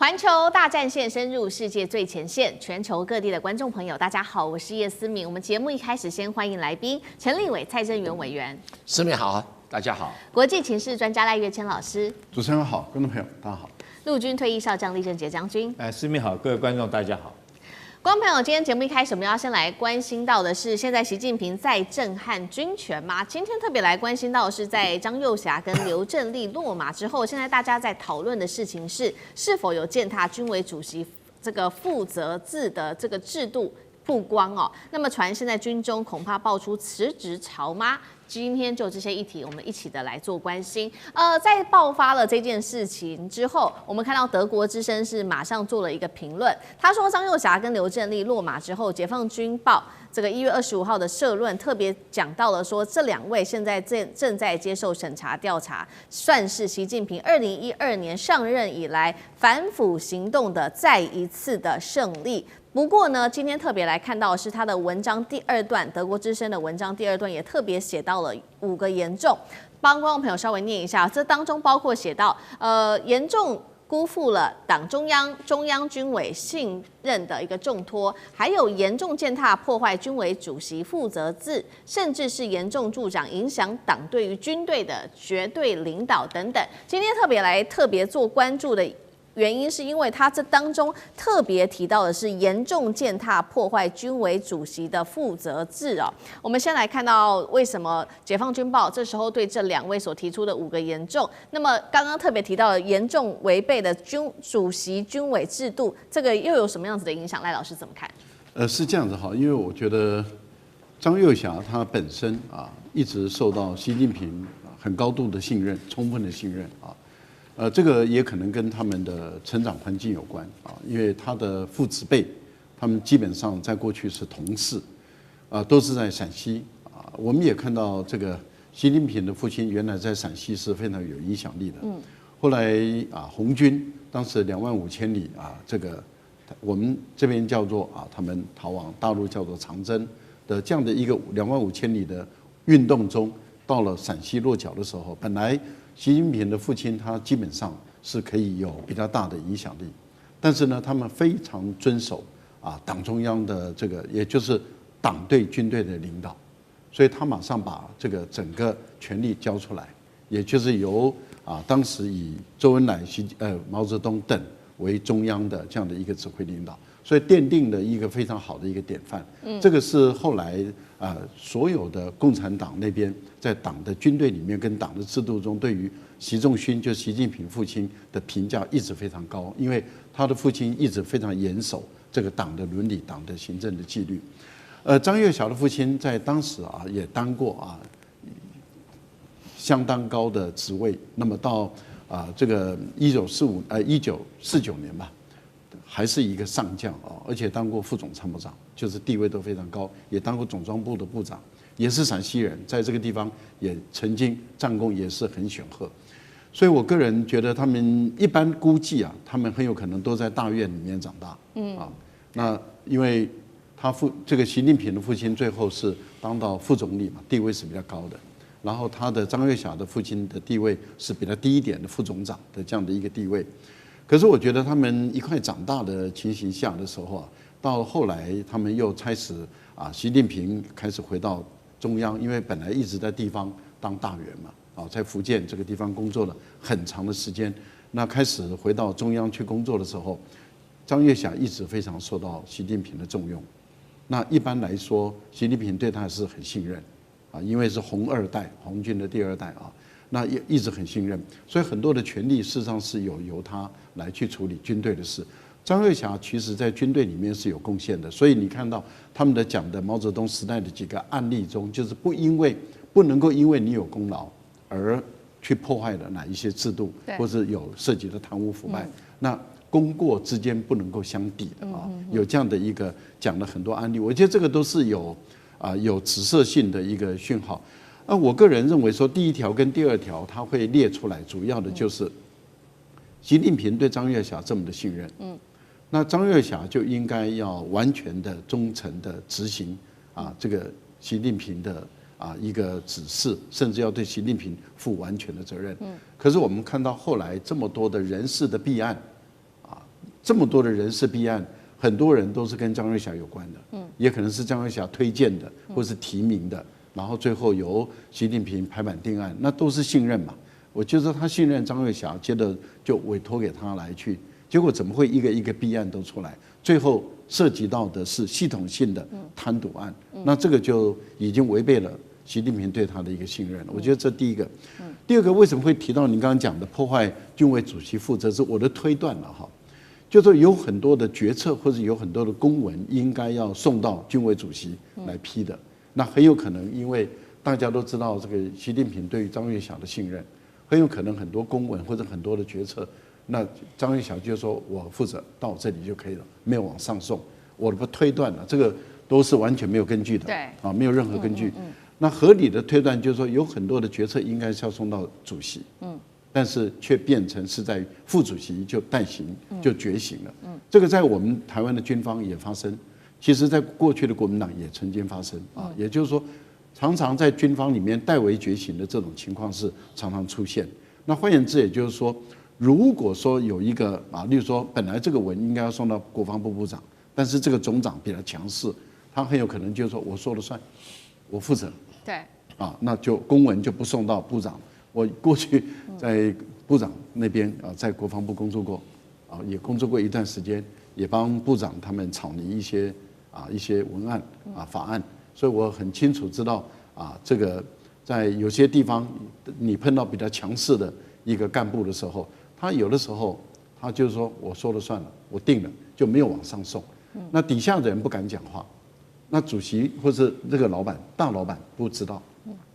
环球大战线深入世界最前线，全球各地的观众朋友，大家好，我是叶思敏。我们节目一开始先欢迎来宾陈立伟、蔡正元委员。思敏好，大家好。国际情势专家赖岳谦老师。主持人好，观众朋友大家好。陆军退役少将李正杰将军。思敏好，各位观众大家好。观众朋友，今天节目一开始，我们要先来关心到的是，现在习近平在震撼军权吗？今天特别来关心到的是，在张又侠跟刘振立落马之后，现在大家在讨论的事情是，是否有践踏军委主席这个负责制的这个制度曝光哦。那么传现在军中恐怕爆出辞职潮吗？今天就这些议题，我们一起的来做关心。在爆发了这件事情之后，我们看到德国之声是马上做了一个评论，他说张又侠跟刘振立落马之后，解放军报这个1月25号的社论特别讲到了说，这两位现在正在接受审查调查，算是习近平2012年上任以来反腐行动的再一次的胜利。不过呢，今天特别来看到的是他的文章第二段，德国之声的文章第二段也特别写到了5个严重，帮观众朋友稍微念一下。这当中包括写到，严重辜负了党中央军委信任的一个重托，还有严重践踏破坏军委主席负责制，甚至是严重助长影响党对于军队的绝对领导等等。今天特别做关注的原因是因为他这当中特别提到的是严重践踏破坏军委主席的负责制哦。我们先来看到为什么解放军报这时候对这两位所提出的5个严重，那么刚刚特别提到的严重违背的主席军委制度，这个又有什么样子的影响？赖老师怎么看？是这样子哈，因为我觉得张又侠他本身一直受到习近平很高度的信任，充分的信任啊。这个也可能跟他们的成长环境有关啊，因为他的父子辈，他们基本上在过去是同事，都是在陕西啊。我们也看到这个习近平的父亲原来在陕西是非常有影响力的，后来红军当时2万5千里这个我们这边叫做他们逃往大陆叫做长征的这样的一个2万5千里的运动中，到了陕西落脚的时候，本来习近平的父亲他基本上是可以有比较大的影响力，但是呢，他们非常遵守党中央的这个，也就是党对军队的领导，所以他马上把这个整个权力交出来，也就是由当时以周恩来、毛泽东等为中央的这样的一个指挥领导，所以奠定了一个非常好的一个典范。这个是后来所有的共产党那边在党的军队里面跟党的制度中，对于习仲勋就习近平父亲的评价一直非常高，因为他的父亲一直非常严守这个党的伦理、党的行政的纪律。张又侠的父亲在当时也当过相当高的职位，那么到这个1949年吧，还是一个上将而且当过副总参谋长，就是地位都非常高，也当过总装部的部长，也是陕西人，在这个地方也曾经战功也是很显赫，所以我个人觉得他们一般估计他们很有可能都在大院里面长大，那因为这个习近平的父亲最后是当到副总理嘛，地位是比较高的。然后他的张又侠的父亲的地位是比较低一点的副总长的这样的一个地位，可是我觉得他们一块长大的情形下的时候到后来他们又开始习近平开始回到中央，因为本来一直在地方当大员嘛，在福建这个地方工作了很长的时间，那开始回到中央去工作的时候，张又侠一直非常受到习近平的重用。那一般来说，习近平对他是很信任。因为是红二代，红军的第2代那也一直很信任，所以很多的权力事实上是由他来去处理军队的事。张又侠其实在军队里面是有贡献的，所以你看到他们讲的毛泽东时代的几个案例中，就是不能够因为你有功劳而去破坏了哪一些制度，或者有涉及的贪污腐败，那功过之间不能够相抵的有这样的一个讲了很多案例，我觉得这个都是有指涉性的一个讯号。我个人认为说，第1条跟第2条它会列出来，主要的就是习近平对张又侠这么的信任，那张又侠就应该要完全的忠诚的执行这个习近平的一个指示，甚至要对习近平负完全的责任。可是我们看到后来这么多的人事的弊案这么多的人事弊案，很多人都是跟张瑞霞有关的，也可能是张瑞霞推荐的，或是提名的，然后最后由习近平拍板定案，那都是信任嘛。我就说他信任张瑞霞，接着就委托给他来去，结果怎么会一个一个弊案都出来？最后涉及到的是系统性的贪渎案，那这个就已经违背了习近平对他的一个信任了。我觉得这第一个。第二个，为什么会提到您刚刚讲的破坏军委主席负责制？我的推断了哈，就是有很多的决策或者有很多的公文应该要送到军委主席来批的，那很有可能因为大家都知道这个习近平对于张月霞的信任，很有可能很多公文或者很多的决策，那张月霞就说我负责到这里就可以了，没有往上送。我的推断了，这个都是完全没有根据的，对啊，没有任何根据。那合理的推断就是说，有很多的决策应该是要送到主席，但是却变成是在副主席就代行就决行了。这个在我们台湾的军方也发生，其实在过去的国民党也曾经发生啊，也就是说，常常在军方里面代为决行的这种情况是常常出现。那换言之，也就是说，如果说有一个啊，例如说本来这个文应该要送到国防部部长，但是这个总长比较强势，他很有可能就是说我说了算，我负责。对，啊，那就公文就不送到部长。我过去在部长那边啊，在国防部工作过，啊，也工作过一段时间，也帮部长他们草拟一些文案啊法案，所以我很清楚知道啊，这个在有些地方你碰到比较强势的一个干部的时候，他有的时候他就是说我说了算了，我定了就没有往上送，那底下的人不敢讲话。那主席或是这个老板、大老板不知道，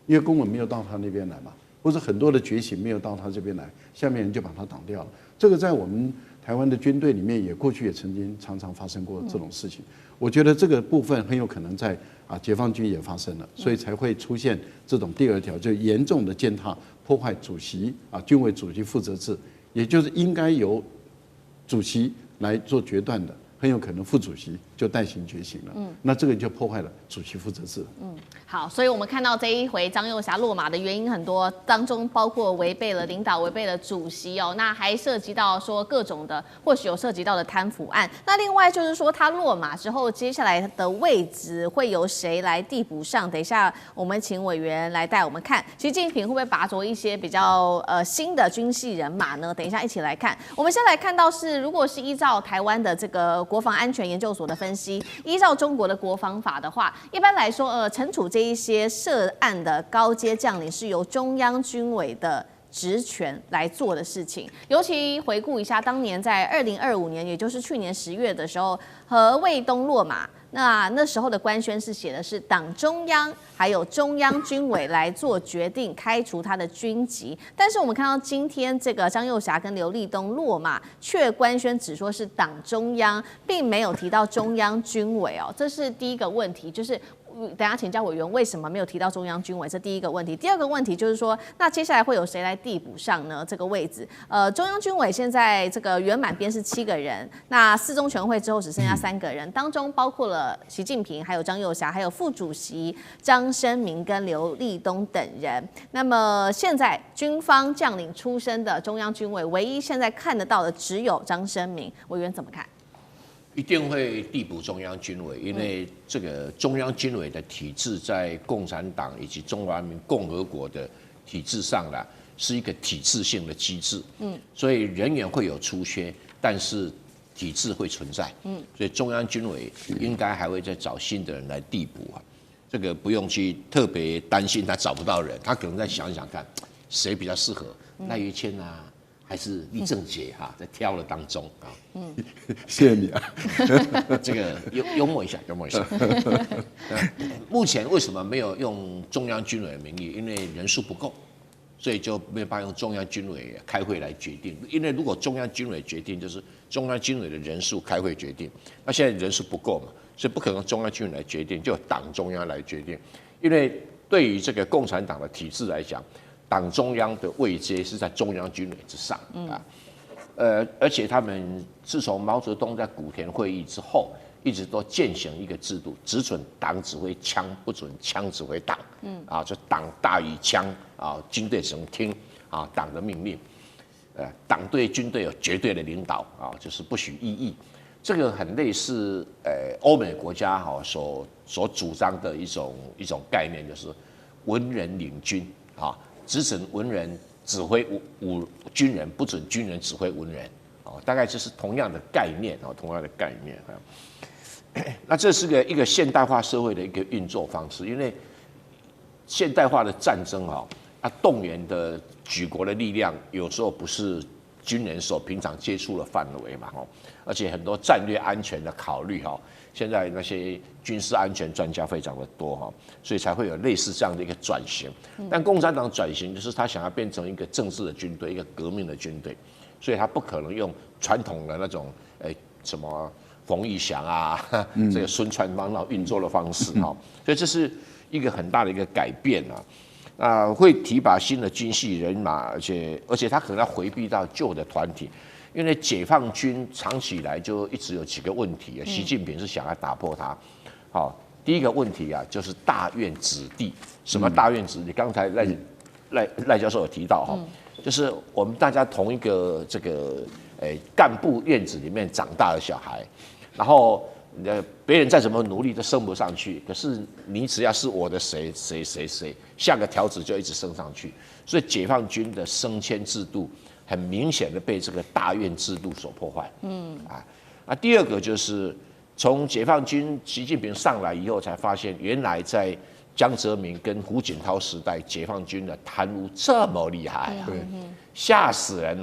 因为公文没有到他那边来嘛，或者很多的觉醒没有到他这边来，下面人就把他挡掉了。这个在我们台湾的军队里面也过去也曾经常常发生过这种事情。我觉得这个部分很有可能在解放军也发生了，所以才会出现这种第二条，就严重的践踏、破坏主席军委主席负责制，也就是应该由主席来做决断的。很有可能副主席就代行决行了，那这个就破坏了主席负责制。好，所以我们看到这一回张幼霞落马的原因很多，当中包括违背了领导、违背了主席哦，那还涉及到说各种的，或许有涉及到的贪腐案。那另外就是说他落马之后，接下来的位置会由谁来递补上？等一下我们请委员来带我们看，习近平会不会拔擢一些比较新的军系人马呢？等一下一起来看。我们先来看到是，如果是依照台湾的这个国防安全研究所的分析，依照中国的国防法的话，一般来说，惩处这一些涉案的高阶将领是由中央军委的职权来做的事情。尤其回顾一下，当年在2025年，也就是去年10月的时候，何卫东落马。那时候的官宣是写的是党中央还有中央军委来做决定，开除他的军籍。但是我们看到今天这个张幼霞跟刘立东落马，却官宣只说是党中央，并没有提到中央军委哦，这是第一个问题，就是。等一下请教委员为什么没有提到中央军委，这第一个问题。第二个问题就是说，那接下来会有谁来递补上呢？这个位置，中央军委现在这个圆满编是7个人，那4中全会之后只剩下3个人，当中包括了习近平、还有张幼霞、还有副主席张升明跟刘立东等人。那么现在军方将领出身的中央军委，唯一现在看得到的只有张升明，委员怎么看？一定会递补中央军委，因为这个中央军委的体制在共产党以及中华人民共和国的体制上啦，是一个体制性的机制，所以人员会有出缺，但是体制会存在，所以中央军委应该还会再找新的人来递补啊，这个不用去特别担心他找不到人，他可能再想一想看谁比较适合，赖于谦啊。还是李正杰在挑的当中啊，谢谢你啊，这个幽默一下，幽默一下。目前为什么没有用中央军委的名义？因为人数不够，所以就没有办法用中央军委开会来决定。因为如果中央军委决定，就是中央军委的人数开会决定。那现在人数不够嘛，所以不可能中央军委来决定，就由党中央来决定。因为对于这个共产党的体制来讲，党中央的位阶是在中央军委之上啊，而且他们自从毛泽东在古田会议之后，一直都践行一个制度，只准党指挥枪，不准枪指挥党，就党大于枪啊，军队只能听党的命令。党对军队有绝对的领导啊，就是不许异议。这个很类似欧美国家所主张的一种概念，就是文人领军啊，只准文人指挥军人，不准军人指挥文人啊，大概就是同样的概念啊，同样的概念啊。那这是一个现代化社会的一个运作方式，因为现代化的战争它动员的举国的力量，有时候不是军人所平常接触的范围嘛，而且很多战略安全的考虑现在那些军事安全专家非常的多所以才会有类似这样的一个转型。但共产党转型就是他想要变成一个政治的军队，一个革命的军队，所以他不可能用传统的那种什么冯玉祥啊，这个孙传芳运作的方式所以这是一个很大的一个改变会提拔新的军系人马，而且他可能要回避到旧的团体，因为解放军长期以来就一直有几个问题习近平是想要打破它。第一个问题就是大院子弟。什么大院子弟？刚才赖教授有提到就是我们大家同一个这个干部院子里面长大的小孩，然后别人再怎么努力都升不上去，可是你只要是我的谁，下个条子就一直升上去。所以解放军的升迁制度很明显的被这个大院制度所破坏。第二个就是从解放军习近平上来以后，才发现原来在江泽民跟胡锦涛时代，解放军的贪污这么厉害吓死人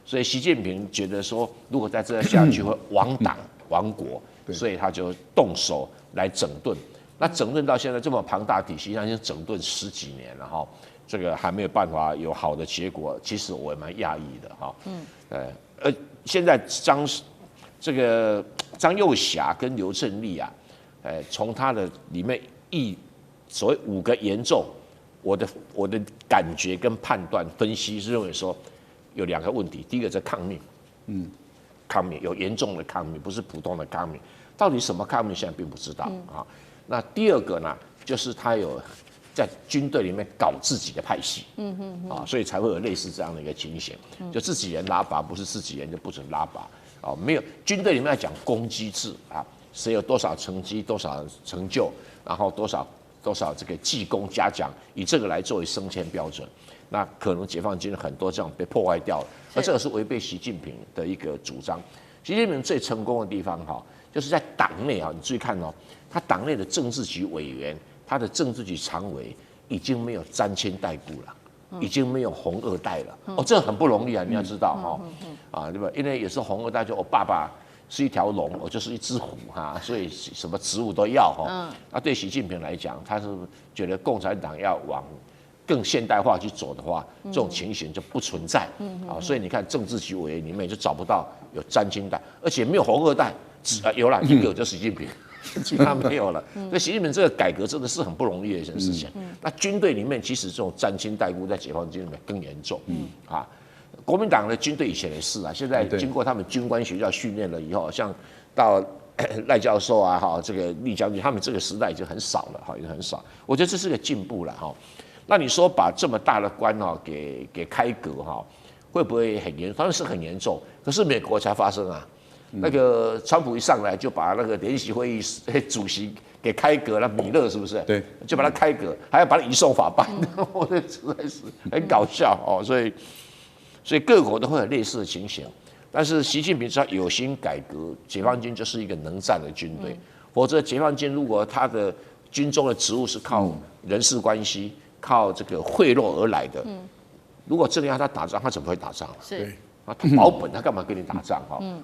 所以习近平觉得说，如果再这样下去会亡党亡国，所以他就动手来整顿。那整顿到现在这么庞大体系，已经整顿10几年了这个还没有办法有好的结果，其实我也蛮讶异的现在张又侠跟刘振立从他的里面所谓5个严重，我的感觉跟判断分析是认为说有2个问题，第一个是抗命，抗命有严重的抗命，不是普通的抗命，到底什么抗命现在并不知道那第二个呢，就是他有在军队里面搞自己的派系，所以才会有类似这样的一个情形，就自己人拉拔，不是自己人就不准拉拔没有军队里面要讲功绩制谁有多少成绩、多少成就，然后多少这个记功嘉奖，以这个来作为升迁标准。那可能解放军很多这样被破坏掉了，而这个是违背习近平的一个主张。习近平最成功的地方就是在党内你注意看他党内的政治局委员，他的政治局常委已经没有沾亲带故了，已经没有红二代了。这很不容易你要知道对吧？因为有时候红二代就我爸爸是一条龙，我就是一只虎所以什么职务都要对习近平来讲，他是觉得共产党要往更现代化去走的话，这种情形就不存在所以你看政治局委员里面就找不到有沾亲带，而且没有红二代，有了一个就是习近平，其他没有了。所以习近平这个改革真的是很不容易的一件事情。那军队里面其实这种沾亲带故在解放军里面更严重国民党的军队以前也是现在经过他们军官学校训练了以后，像到赖教授这个厉将军，他们这个时代已经很少了已经很少。我觉得这是个进步了那你说把这么大的官给开革会不会很严重？当然是很严重，可是美国才发生那个川普一上来就把那个联席会议主席给开革了，米勒是不是？对，就把他开革，还要把他移送法办，我觉得实在是很搞笑所以各国都会有类似的情形。但是习近平只要有心改革，解放军就是一个能战的军队。否则解放军如果他的军中的职务是靠人事关系、靠这个贿赂而来的，如果真的要他打仗，他怎么会打仗？是他保本，他干嘛跟你打仗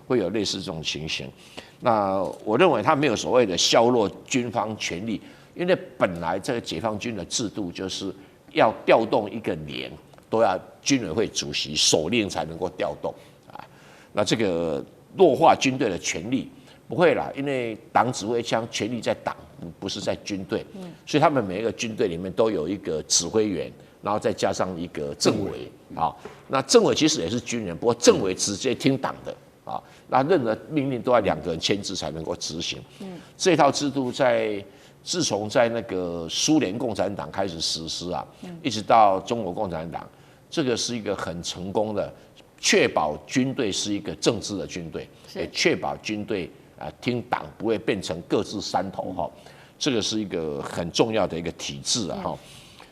会有类似这种情形。那我认为他没有所谓的削弱军方权力，因为本来这个解放军的制度就是要调动一个连都要军委会主席首令才能够调动那这个弱化军队的权力不会啦，因为党指挥枪权力在党，不是在军队，所以他们每一个军队里面都有一个指挥员，然后再加上一个政委那政委其实也是军人，不过政委直接听党的那任何命令都要2个人签字才能够执行。这套制度自从在那个苏联共产党开始实施一直到中国共产党，这个是一个很成功的确保军队是一个政治的军队，也确保军队听党不会变成各自山头哈。这个是一个很重要的一个体制啊哈。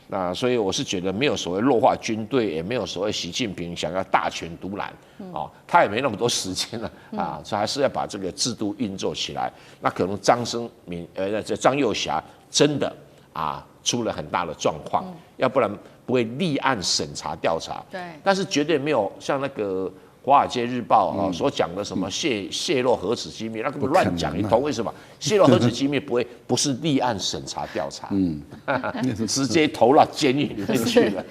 那所以我是觉得没有所谓弱化军队，也没有所谓习近平想要大权独揽啊，他也没那么多时间了啊，所以还是要把这个制度运作起来。那可能张又侠真的出了很大的状况，要不然不会立案审查调查。对，但是绝对没有像那个《华尔街日报》所讲的什么泄露核子机密，那根本乱讲一通。为什么泄露核子机密不是立案审查调查？直接投到监狱里面去了。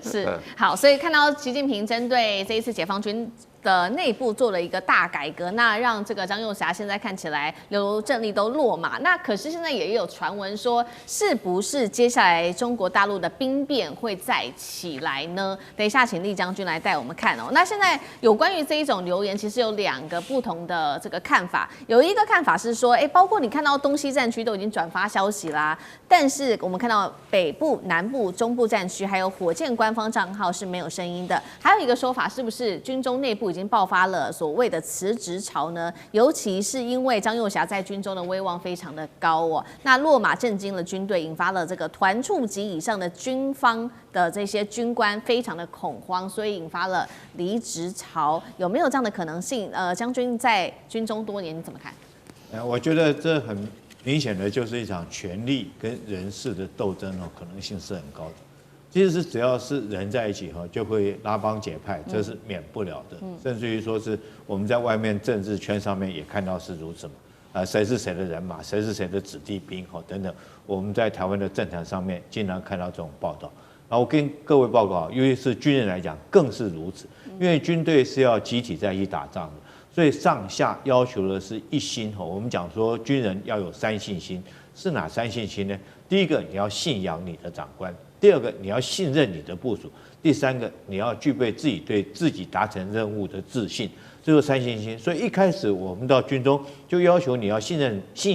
是好，所以看到习近平针对这一次解放军的内部做了一个大改革，那让这个张又侠现在看起来刘正立都落马。那可是现在也有传闻说，是不是接下来中国大陆的兵变会再起来呢？等一下请厉将军来带我们看哦。那现在有关于这一种流言，其实有2个不同的这个看法。有一个看法是说，包括你看到东西战区都已经转发消息啦，但是我们看到北部、南部、中部战区还有火箭官方账号是没有声音的。还有一个说法，是不是军中内部已经爆发了所谓的辞职潮呢？尤其是因为张又侠在军中的威望非常的高哦，那落马震惊了军队，引发了这个团处级以上的军方的这些军官非常的恐慌，所以引发了离职潮。有没有这样的可能性？将军在军中多年，你怎么看？我觉得这很明显的就是一场权力跟人事的斗争哦，可能性是很高的。其实只要是人在一起哈，就会拉帮结派，这是免不了的。甚至于说是我们在外面政治圈上面也看到是如此嘛。谁是谁的人马，谁是谁的子弟兵哈等等，我们在台湾的政坛上面经常看到这种报道。然后我跟各位报告，尤其是军人来讲更是如此，因为军队是要集体在一起打仗的，所以上下要求的是一心哈。我们讲说军人要有3信心，是哪3信心呢？第一个，你要信仰你的长官。第2个，你要信任你的部属；第3个，你要具备自己对自己达成任务的自信。这就是3信心。所以一开始我们到军中就要求你要信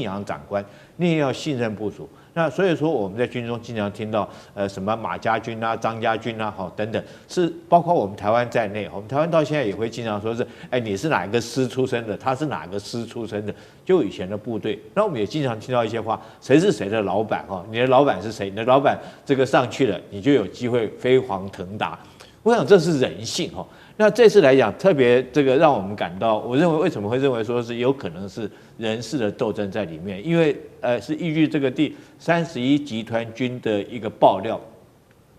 仰长官，你也要信任部属。那所以说我们在军中经常听到什么马家军啊、张家军啊，好等等，是包括我们台湾在内。我们台湾到现在也会经常说是，你是哪一个师出身的，他是哪个师出身的，就以前的部队。那我们也经常听到一些话，谁是谁的老板哈？你的老板是谁？你的老板这个上去了，你就有机会飞黄腾达。我想这是人性哈。那这次来讲，特别这个让我们感到，我认为为什么会认为说是有可能是人事的斗争在里面，因为是依据这个第31集团军的一个爆料。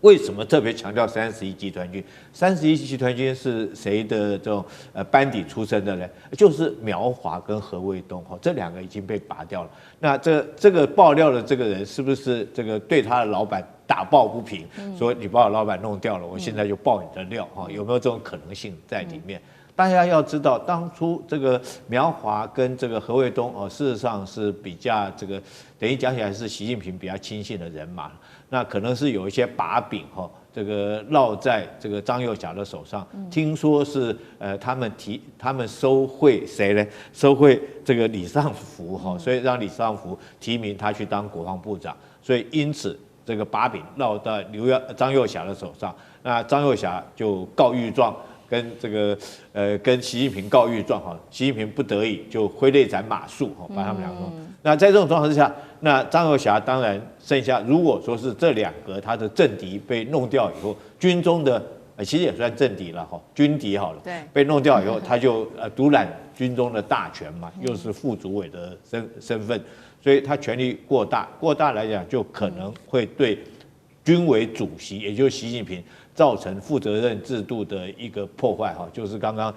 为什么特别强调31集团军？31集团军是谁的这种班底出身的呢？就是苗华跟何卫东哈，这2个已经被拔掉了。那这个爆料的这个人是不是这个对他的老板打抱不平，说你把我老板弄掉了，我现在就爆你的料哈？有没有这种可能性在里面？大家要知道，当初这个苗华跟这个何卫东哦，事实上是比较这个等于讲起来是习近平比较亲信的人马。那可能是有一些把柄哈，这个落在这个张又侠的手上。听说是他们收贿谁呢？收贿这个李尚福哈，所以让李尚福提名他去当国防部长。所以因此这个把柄落到张又侠的手上。那张又侠就告御状，跟这个跟习近平告御状哈，习近平不得已就挥泪斩马谡哈，把他们2个弄。那在这种状况之下，那张又侠当然剩下，如果说是这2个他的政敌被弄掉以后，军中的其实也算政敌了哈，军敌好了，对，被弄掉以后，他就独揽军中的大权嘛，又是副主委的身份，所以他权力过大来讲，就可能会对军委主席，也就是习近平，造成负责任制度的一个破坏哈，就是刚刚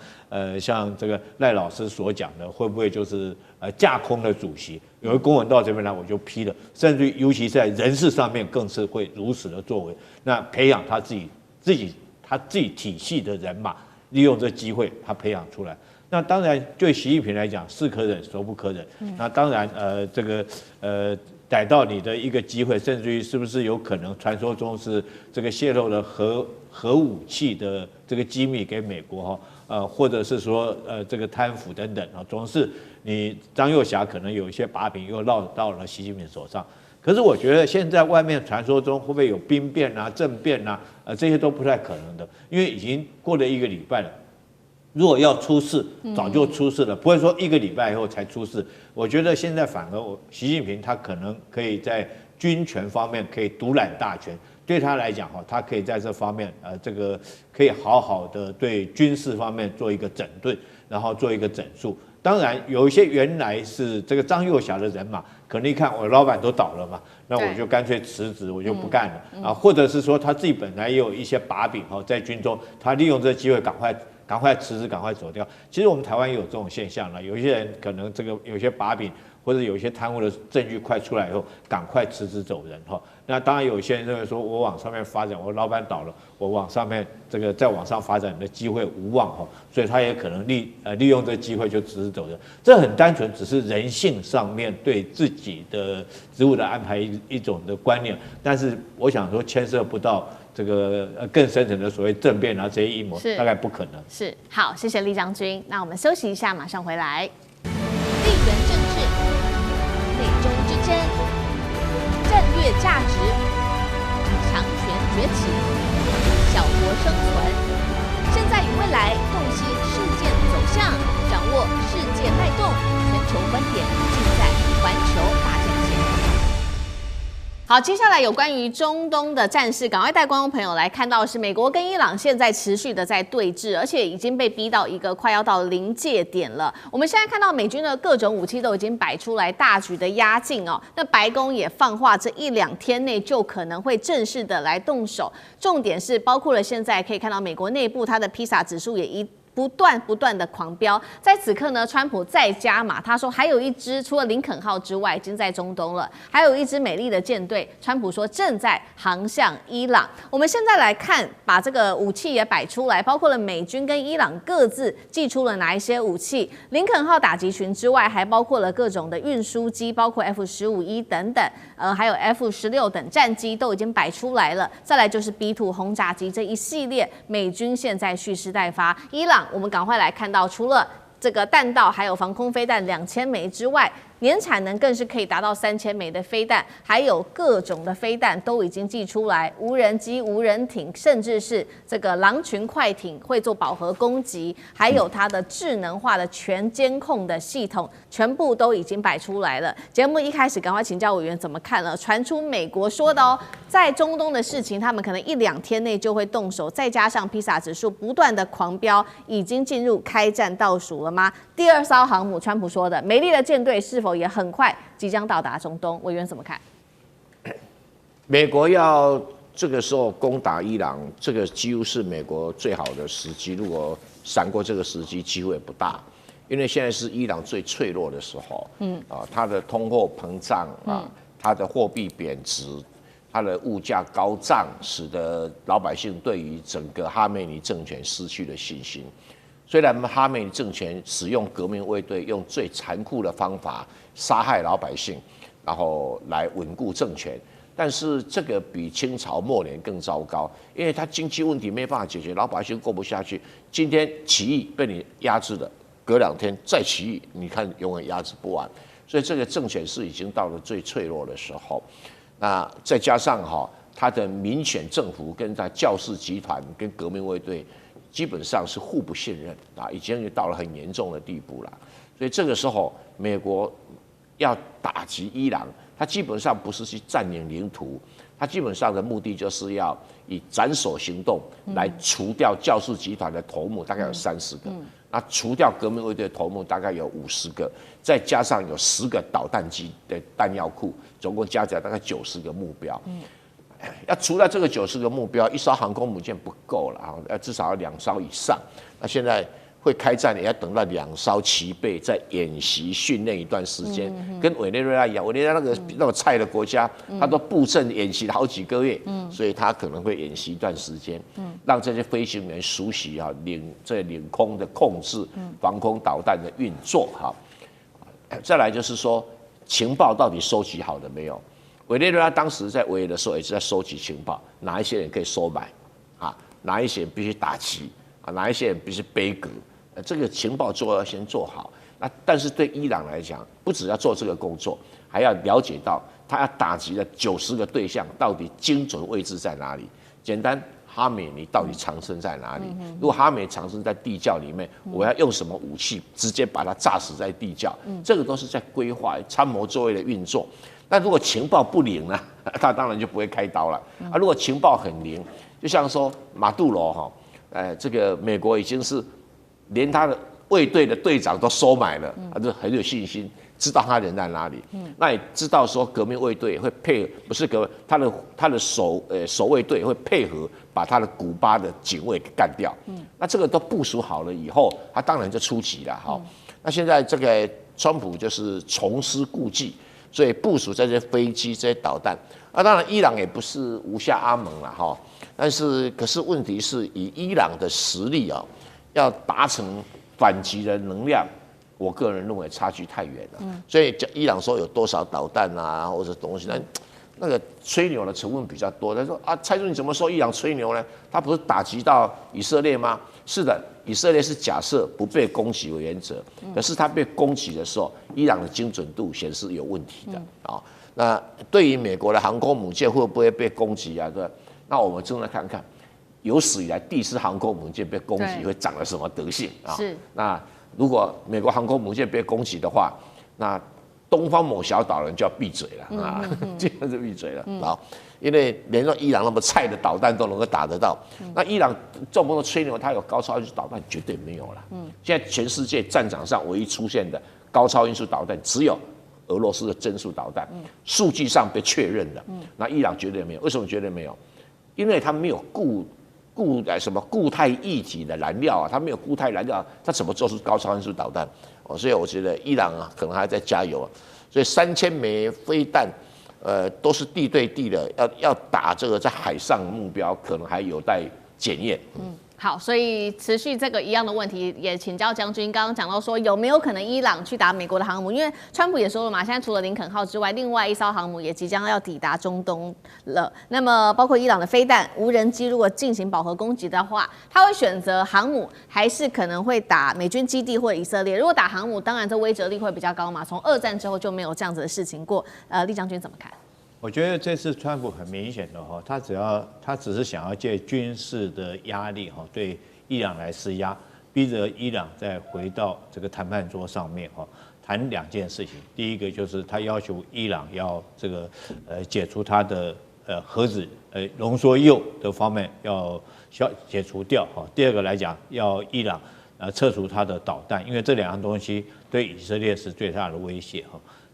像这个赖老师所讲的，会不会就是架空的主席？有个公文到这边来我就批了，甚至尤其是在人事上面更是会如此的作为。那培养他自己体系的人马，利用这机会他培养出来。那当然对习近平来讲，是可忍孰不可忍。那当然这个逮到你的一个机会，甚至于是不是有可能传说中是这个泄露了核武器的这个机密给美国哈，或者是说这个贪腐等等啊，总是你张又侠可能有一些把柄又落到了习近平手上。可是我觉得现在外面传说中会不会有兵变啊、政变啊，这些都不太可能的，因为已经过了1个礼拜了。如果要出事，早就出事了，不会说1个礼拜以后才出事。我觉得现在反而习近平他可能可以在军权方面可以独揽大权，对他来讲哈，他可以在这方面这个可以好好的对军事方面做一个整顿，然后做一个整肃。当然，有一些原来是这个张又侠的人马，可能一看我老板都倒了嘛，那我就干脆辞职，我就不干了啊，或者是说他自己本来也有一些把柄哈，在军中，他利用这个机会赶快辞职，赶快走掉。其实我们台湾也有这种现象了，有一些人可能这个有些把柄或者有些贪污的证据快出来以后，赶快辞职走人哈。那当然有些人认为说，我往上面发展，我老板倒了，我往上面这个再往上发展的机会无望哈，所以他也可能利用这个机会就辞职走人。这很单纯，只是人性上面对自己的职务的安排一种的观念，但是我想说牵涉不到这个更深层的所谓政变啊这些阴谋，大概不可能。是，好，谢谢厉将军。那我们休息一下，马上回来。地缘政治、美中之争、战略价值、强权崛起、小国生存，现在与未来洞悉事件走向，掌握世界脉动，全球观点尽在环球大战线。好，接下来有关于中东的战事，赶快带观众朋友来看到的是，美国跟伊朗现在持续的在对峙，而且已经被逼到一个快要到临界点了。我们现在看到美军的各种武器都已经摆出来，大举的压境哦。那白宫也放话，这1-2天内就可能会正式的来动手。重点是包括了现在可以看到美国内部它的披萨指数也不断的狂飙，在此刻呢，川普再加码，他说还有一支除了林肯号之外，已经在中东了，还有一支美丽的舰队，川普说正在航向伊朗。我们现在来看，把这个武器也摆出来，包括了美军跟伊朗各自寄出了哪一些武器。林肯号打击群之外，还包括了各种的运输机，包括 F-15E 等等，还有 F-16等战机都已经摆出来了。再来就是 B-2 轰炸机这一系列，美军现在蓄势待发，伊朗。我们赶快来看到，除了这个弹道还有防空飞弹2000枚之外，年产能更是可以达到3000枚的飞弹，还有各种的飞弹都已经寄出来，无人机、无人艇，甚至是这个狼群快艇会做饱和攻击，还有它的智能化的全监控的系统，全部都已经摆出来了。节目一开始，赶快请教委员怎么看了？传出美国说的哦，在中东的事情，他们可能1-2天内就会动手，再加上披萨指数不断的狂飙，已经进入开战倒数了吗？第2艘航母，川普说的美丽的舰队是否也很快即将到达中东？委员怎么看？美国要这个时候攻打伊朗，这个几乎是美国最好的时机。如果闪过这个时机，机会不大，因为现在是伊朗最脆弱的时候。它的通货膨胀啊，它的货币贬值，它的物价高涨，使得老百姓对于整个哈梅尼政权失去了信心。虽然哈梅尼政权使用革命卫队，用最残酷的方法杀害老百姓，然后来稳固政权，但是这个比清朝末年更糟糕，因为他经济问题没办法解决，老百姓过不下去。今天起义被你压制了，隔2天再起义，你看永远压制不完。所以这个政权是已经到了最脆弱的时候。那再加上他的民选政府跟他教士集团跟革命卫队基本上是互不信任啊，已经到了很严重的地步了。所以这个时候，美国要打击伊朗，它基本上不是去占领领土，它基本上的目的就是要以斩首行动来除掉教士集团的头目，大概有30个，那除掉革命卫队的头目大概有50个，再加上有10个导弹机的弹药库，总共加起来大概90个目标。要除了这个90个目标，1艘航空母舰不够了啊，要至少要2艘以上。那现在会开战，也要等到2艘齐备，再演习训练一段时间，跟委内瑞拉一样，委内瑞拉那个菜的国家，他都布阵演习了好几个月，所以他可能会演习一段时间，让这些飞行员熟悉领空的控制、防空导弹的运作哈。再来就是说，情报到底收集好了没有？委内瑞拉当时在维也的时候也是在收集情报，哪一些人可以收买啊？哪一些人必须打击啊？哪一些人必须背革？这个情报要先做好。那但是对伊朗来讲，不只要做这个工作，还要了解到他要打击的90个对象到底精准位置在哪里。简单，哈美尼到底藏身在哪里？如果哈美藏身在地窖里面，我要用什么武器直接把它炸死在地窖？这个都是在规划参谋座位的运作。那如果情报不灵呢，他当然就不会开刀了。如果情报很灵，就像说马杜罗这个美国已经是连他的卫队的队长都收买了，他就很有信心。知道他人在哪里，那也知道说革命卫队会配合，不是革命，他的守卫队会配合把他的古巴的警卫给干掉。那这个都部署好了以后，他当然就出击了。那现在这个川普就是重施故技，所以部署这些飞机、这些导弹。当然伊朗也不是无下阿蒙了但是可是问题是以伊朗的实力要达成反击的能量。我个人认为差距太远了，所以伊朗说有多少导弹啊，或者东西，那个吹牛的成分比较多。他说蔡总你怎么说伊朗吹牛呢？他不是打击到以色列吗？是的，以色列是假设不被攻击为原则，可是他被攻击的时候，伊朗的精准度显示有问题的那对于美国的航空母舰会不会被攻击啊？对，那我们正在看看有史以来第一次航空母舰被攻击会长了什么德性是那。如果美国航空母舰被攻击的话，那东方某小岛人就要闭嘴了基本是闭嘴了因为连说伊朗那么菜的导弹都能够打得到，那伊朗这么多吹牛，它有高超音速导弹绝对没有了。现在全世界战场上唯一出现的高超音速导弹只有俄罗斯的增速导弹，数据上被确认了。那伊朗绝对没有，为什么绝对没有？因为它没有固态液体的燃料它没有固态燃料，它怎么做出高超音速导弹？所以我觉得伊朗可能还在加油所以3000枚飞弹，都是地对地的，要打这个在海上目标，可能还有待检验。好，所以持续这个一样的问题，也请教将军。刚刚讲到说，有没有可能伊朗去打美国的航母？因为川普也说了嘛，现在除了林肯号之外，另外一艘航母也即将要抵达中东了。那么，包括伊朗的飞弹、无人机，如果进行饱和攻击的话，他会选择航母，还是可能会打美军基地或以色列？如果打航母，当然这威慑力会比较高嘛。从二战之后就没有这样子的事情过。厉将军怎么看？我觉得这次川普很明显的他只是想要借军事的压力对伊朗来施压，逼着伊朗再回到这个谈判桌上面谈2件事情。第一个就是他要求伊朗要这个解除他的核子浓缩铀的方面要解除掉第二个来讲，要伊朗撤除他的导弹，因为这2样东西对以色列是最大的威胁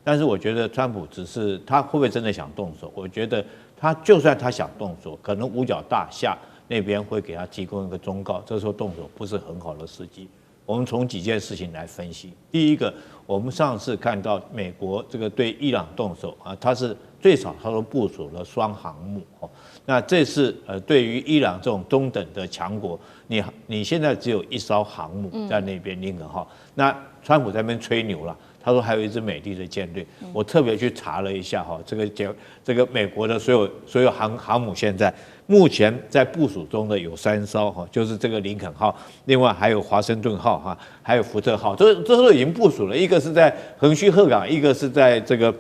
但是我觉得川普只是他会不会真的想动手？我觉得他就算他想动手，可能五角大厦那边会给他提供一个忠告，这时候动手不是很好的时机。我们从几件事情来分析。第一个，我们上次看到美国这个对伊朗动手它是最少它都部署了双航母那这次对于伊朗这种中等的强国，你现在只有1艘航母在那边林肯号，那川普在那边吹牛了。他说还有一支美丽的舰队，我特别去查了一下这个美国的所有航母现在目前在部署中的有3艘就是这个林肯号，另外还有华盛顿号还有福特号，这都已经部署了，一个是在横须贺港，一个是在这个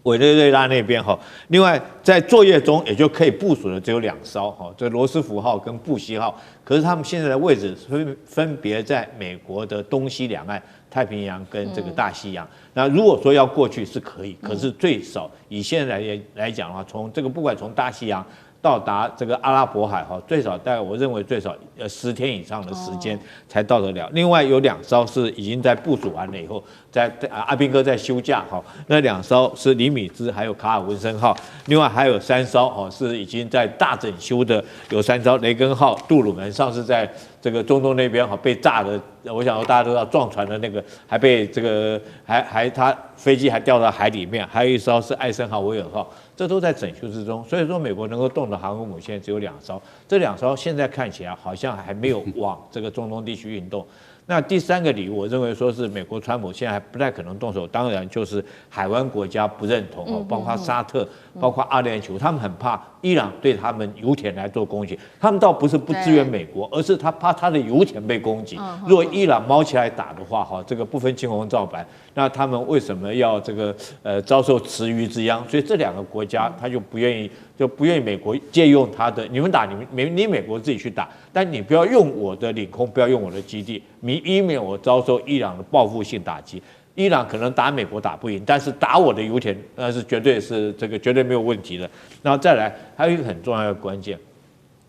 委内瑞拉那边另外在作业中也就可以部署的只有2艘这罗斯福号跟布希号，可是他们现在的位置分别在美国的东西两岸。太平洋跟这个大西洋，那如果说要过去是可以，可是最少以现在来讲的话，从这个不管从大西洋到达这个阿拉伯海最少大概我认为最少10天以上的时间才到得了。另外有2艘是已经在部署完了以后，在阿兵哥在休假那2艘是李米兹还有卡尔文森号，另外还有3艘是已经在大整修的，有3艘雷根号、杜鲁门上次在这个中东那边被炸的，我想大家都知道撞船的那个，还被这个他飞机还掉到海里面，还有1艘是艾森豪威尔号，这都在整修之中。所以说美国能够动的航空母舰只有2艘，这2艘现在看起来好像还没有往这个中东地区运动。那第3个理由，我认为说是美国川普现在还不太可能动手，当然就是海湾国家不认同哦，包括沙特，包括阿联酋，他们很怕伊朗对他们油田来做攻击，他们倒不是不支援美国，而是他怕他的油田被攻击。如果伊朗猫起来打的话，哈，这个不分青红皂白，那他们为什么要这个遭受池鱼之殃？所以这2个国家他就不愿意美国借用他的，你们打你美国自己去打，但你不要用我的领空，不要用我的基地，以免我遭受伊朗的报复性打击。伊朗可能打美国打不赢，但是打我的油田那是绝对没有问题的。然后再来还有一个很重要的关键，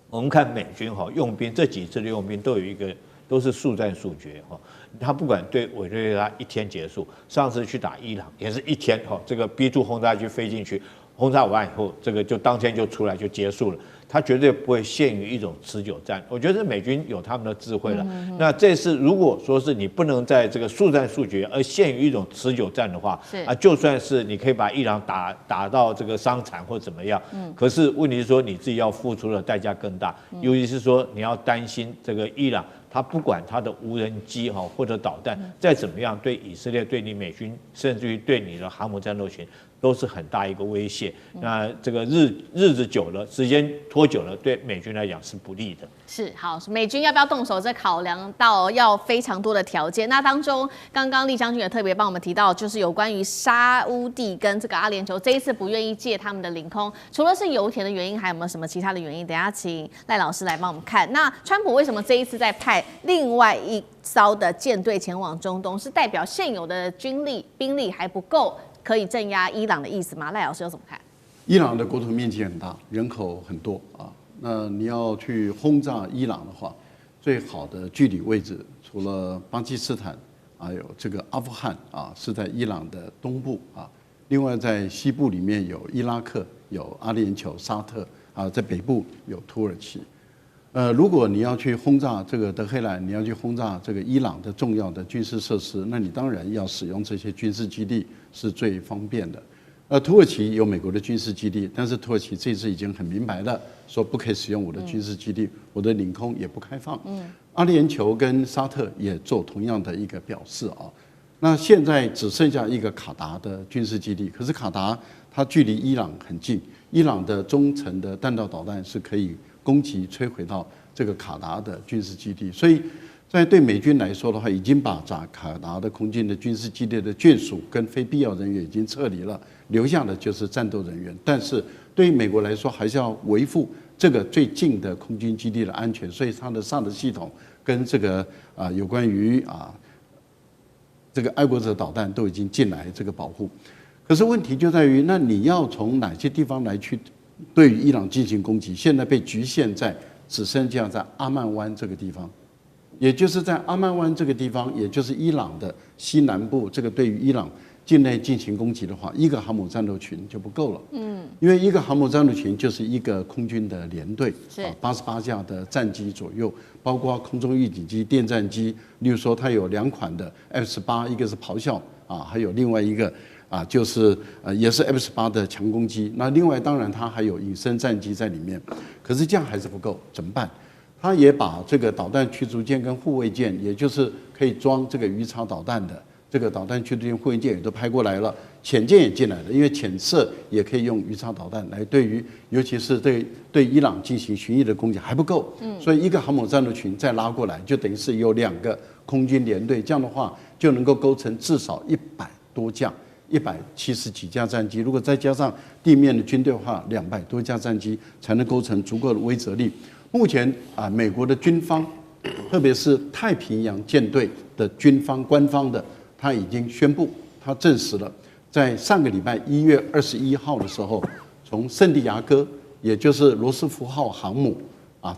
我们看美军用兵这几次的用兵都是速战速决哈，他不管对委内瑞拉1天结束，上次去打伊朗也是1天哈，这个 B2 轰炸机飞进去，轰炸完以后，这个就当天就出来就结束了，他绝对不会限于一种持久战。我觉得美军有他们的智慧了。那这次如果说是你不能在这个速战速决，而限于一种持久战的话，就算是你可以把伊朗打到这个伤残或怎么样，可是问题是说你自己要付出的代价更大，尤其是说你要担心这个伊朗。他不管他的无人机或者导弹再怎么样，对以色列、对你美军，甚至于对你的航母战斗群，都是很大一个威胁。那这个日子久了，时间拖久了，对美军来讲是不利的。是好，美军要不要动手，这考量到要非常多的条件。那当中，刚刚厉将军也特别帮我们提到，就是有关于沙乌地跟这个阿联酋这一次不愿意借他们的领空，除了是油田的原因，还有没有什么其他的原因？等一下请赖老师来帮我们看。那川普为什么这一次在派另外一艘的舰队前往中东，是代表现有的军力兵力还不够，可以镇压伊朗的意思吗？赖老师又怎么看？伊朗的国土面积很大，人口很多啊。那你要去轰炸伊朗的话，最好的距离位置除了巴基斯坦，还有这个阿富汗啊，是在伊朗的东部啊。另外在西部里面有伊拉克、有阿联酋、沙特啊，在北部有土耳其。如果你要去轰炸这个德黑兰，你要去轰炸这个伊朗的重要的军事设施，那你当然要使用这些军事基地是最方便的。土耳其有美国的军事基地，但是土耳其这次已经很明白的说不可以使用我的军事基地，我的领空也不开放。阿联酋跟沙特也做同样的一个表示啊。那现在只剩下一个卡达的军事基地，可是卡达它距离伊朗很近，伊朗的中程的弹道导弹是可以攻击摧毁到这个卡达的军事基地，所以在对美军来说的话，已经把卡达的空军的军事基地的眷属跟非必要人员已经撤离了，留下的就是战斗人员。但是对于美国来说，还是要维护这个最近的空军基地的安全，所以它的萨德系统跟这个有关于这个爱国者导弹都已经进来这个保护。可是问题就在于，那你要从哪些地方来去对于伊朗进行攻击？现在被局限在只剩下在阿曼湾这个地方。也就是在阿曼湾这个地方，也就是伊朗的西南部，这个对于伊朗境内进行攻击的话，一个航母战斗群就不够了。因为一个航母战斗群就是一个空军的连队，88架的战机左右，包括空中预警机、电战机。例如说，它有2款的 F-18，一个是咆哮还有另外一个就是也是 F-18的强攻机。那另外当然它还有隐身战机在里面，可是这样还是不够，怎么办？他也把这个导弹驱逐舰跟护卫舰，也就是可以装这个鱼叉导弹的这个导弹驱逐舰、护卫舰也都派过来了，潜舰也进来了，因为潜射也可以用鱼叉导弹来对于，尤其是对伊朗进行巡弋的攻击还不够，所以一个航母战斗群再拉过来，就等于是有2个空军连队，这样的话就能够构成至少100多架。170几架战机，如果再加上地面的军队的话，200多架战机才能构成足够的威慑力。目前美国的军方，特别是太平洋舰队的军方官方的，他已经宣布，他证实了，在上个礼拜1月21号的时候，从圣地亚哥，也就是罗斯福号航母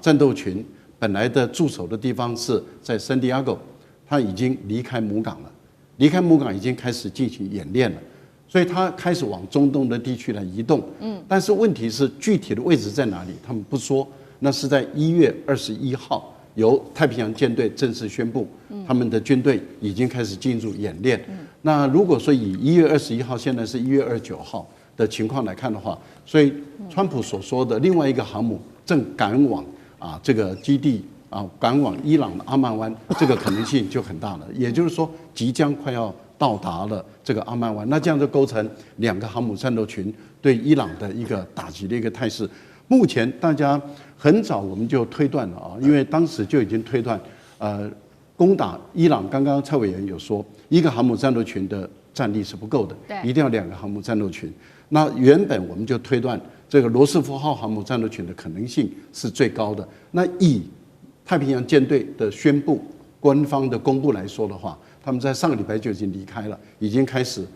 战斗群本来的驻守的地方是在圣地亚哥，他已经离开母港了。离开母港已经开始进行演练了，所以他开始往中东的地区来移动。但是问题是具体的位置在哪里，他们不说。那是在1月21号，由太平洋舰队正式宣布，他们的军队已经开始进入演练。那如果说以1月21号，现在是1月29号的情况来看的话，所以川普所说的另外一个航母正赶往这个基地赶往伊朗的阿曼湾，这个可能性就很大了。也就是说，即将快要到达了这个阿曼湾，那这样就构成2个航母战斗群对伊朗的一个打击的一个态势。目前大家很早我们就推断了因为当时就已经推断，攻打伊朗，刚刚蔡委员有说，1个航母战斗群的战力是不够的，一定要2个航母战斗群。那原本我们就推断这个罗斯福号航母战斗群的可能性是最高的。那以太平洋舰队的宣布、官方的公布来说的话，他们在上个礼拜就已经离开了，已经开始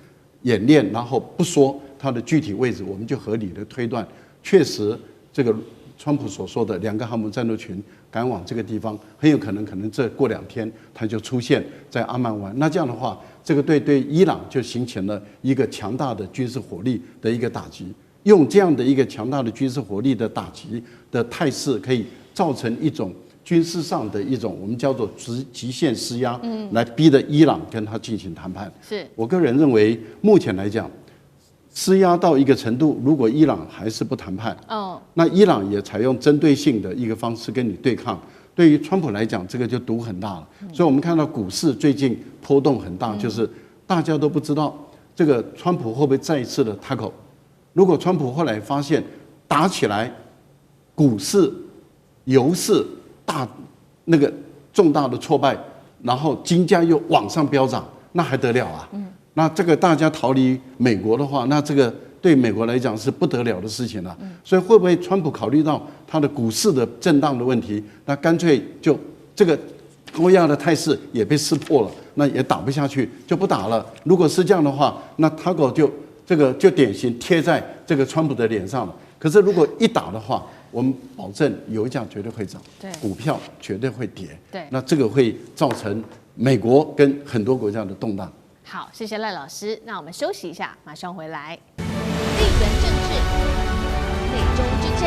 演练，然后不说它的具体位置，我们就合理的推断，确实这个川普所说的2个航母战斗群赶往这个地方，很有可能这过2天它就出现在阿曼湾。那这样的话，这个对伊朗就形成了一个强大的军事火力的一个打击。用这样的一个强大的军事火力的打击的态势，可以造成一种军事上的一种我们叫做极限施压，来逼得伊朗跟他进行谈判。是我个人认为，目前来讲，施压到一个程度，如果伊朗还是不谈判，那伊朗也采用针对性的一个方式跟你对抗，对于川普来讲，这个就赌很大了。所以我们看到股市最近波动很大，就是大家都不知道这个川普会不会再一次的塔口。如果川普后来发现打起来，股市、油市那个重大的挫败，然后金价又往上飙涨，那还得了啊？那这个大家逃离美国的话，那这个对美国来讲是不得了的事情了。所以会不会川普考虑到他的股市的震荡的问题，那干脆就这个高压的态势也被识破了，那也打不下去，就不打了。如果是这样的话，那他就典型贴在这个川普的脸上了。可是如果一打的话，我们保证油价绝对会涨，股票绝对会跌，那这个会造成美国跟很多国家的动荡。好，谢谢赖老师。那我们休息一下，马上回来。地缘政治、美中之争、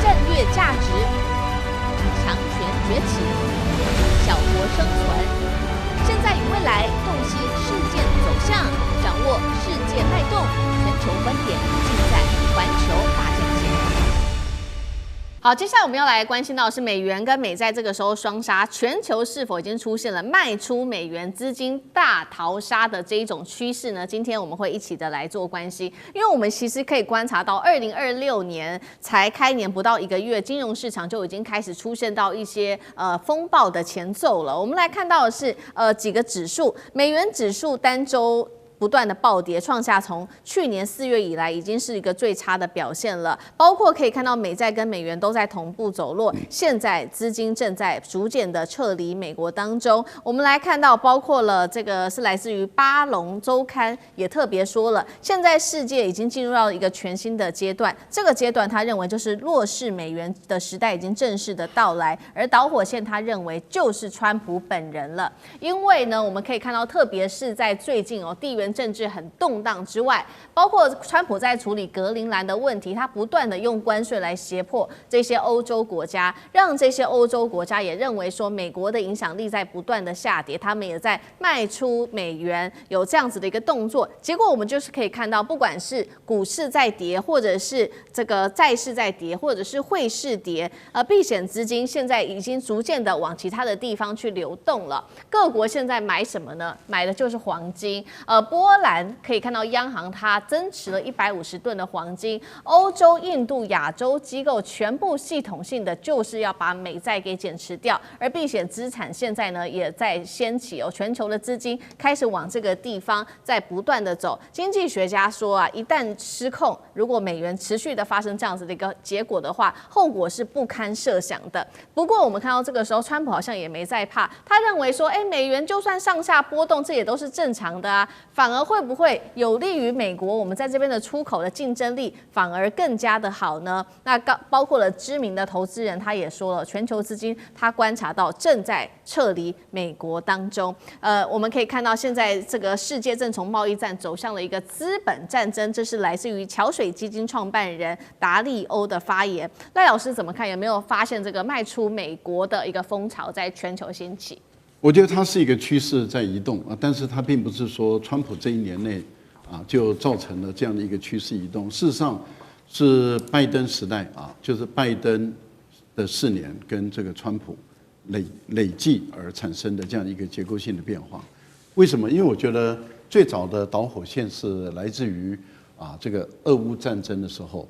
战略价值、强权崛起、小国生存，现在与未来洞悉事件走向，掌握世界脉动，全球观点尽在环球大战线。好，接下来我们要来关心到的是美元跟美债这个时候双杀，全球是否已经出现了卖出美元资金大逃杀的这一种趋势呢？今天我们会一起的来做关心，因为我们其实可以观察到，2026年才开年不到1个月，金融市场就已经开始出现到一些风暴的前奏了。我们来看到的是几个指数，美元指数单周不断的暴跌，创下从去年4月以来已经是一个最差的表现了。包括可以看到美债跟美元都在同步走弱，现在资金正在逐渐的撤离美国当中。我们来看到，包括了这个是来自于巴龙周刊也特别说了，现在世界已经进入到一个全新的阶段，这个阶段他认为就是弱势美元的时代已经正式的到来，而导火线他认为就是川普本人了。因为呢，我们可以看到，特别是在最近地缘政治很动荡之外，包括川普在处理格陵兰的问题，他不断的用关税来胁迫这些欧洲国家，让这些欧洲国家也认为说美国的影响力在不断的下跌，他们也在卖出美元，有这样子的一个动作。结果我们就是可以看到，不管是股市在跌，或者是这个债市在跌，或者是汇市跌，避险资金现在已经逐渐的往其他的地方去流动了。各国现在买什么呢？买的就是黄金。波兰可以看到央行它增持了150吨的黄金，欧洲、印度、亚洲机构全部系统性的就是要把美债给减持掉，而避险资产现在呢也在掀起全球的资金开始往这个地方在不断的走。经济学家说一旦失控，如果美元持续的发生这样子的一个结果的话，后果是不堪设想的。不过我们看到这个时候，川普好像也没在怕，他认为说，美元就算上下波动，这也都是正常的啊。反而会不会有利于美国？我们在这边的出口的竞争力反而更加的好呢？那包括了知名的投资人，他也说了，全球资金他观察到正在撤离美国当中。我们可以看到，现在这个世界正从贸易战走向了一个资本战争，这是来自于桥水基金创办人达利欧的发言。赖老师怎么看？有没有发现这个卖出美国的一个风潮在全球兴起？我觉得它是一个趋势在移动但是它并不是说川普这1年内就造成了这样的一个趋势移动。事实上是拜登时代就是拜登的4年跟这个川普累计而产生的这样一个结构性的变化。为什么？因为我觉得最早的导火线是来自于这个俄乌战争的时候，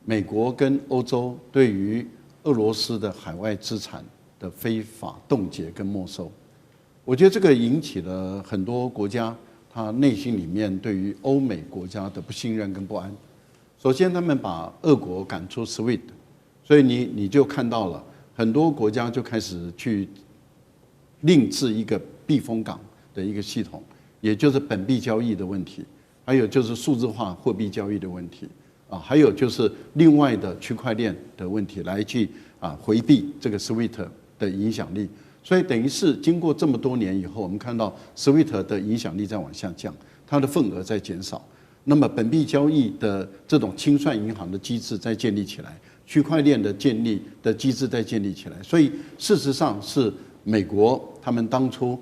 美国跟欧洲对于俄罗斯的海外资产的非法冻结跟没收，我觉得这个引起了很多国家他内心里面对于欧美国家的不信任跟不安。首先，他们把俄国赶出 SWIFT， 所以你就看到了很多国家就开始去另制一个避风港的一个系统，也就是本币交易的问题，还有就是数字化货币交易的问题还有就是另外的区块链的问题，来去回避这个 SWIFT 的影响力。所以等于是经过这么多年以后，我们看到 SWIFT 的影响力在往下降，它的份额在减少。那么本币交易的这种清算银行的机制在建立起来，区块链的建立的机制在建立起来。所以事实上是美国他们当初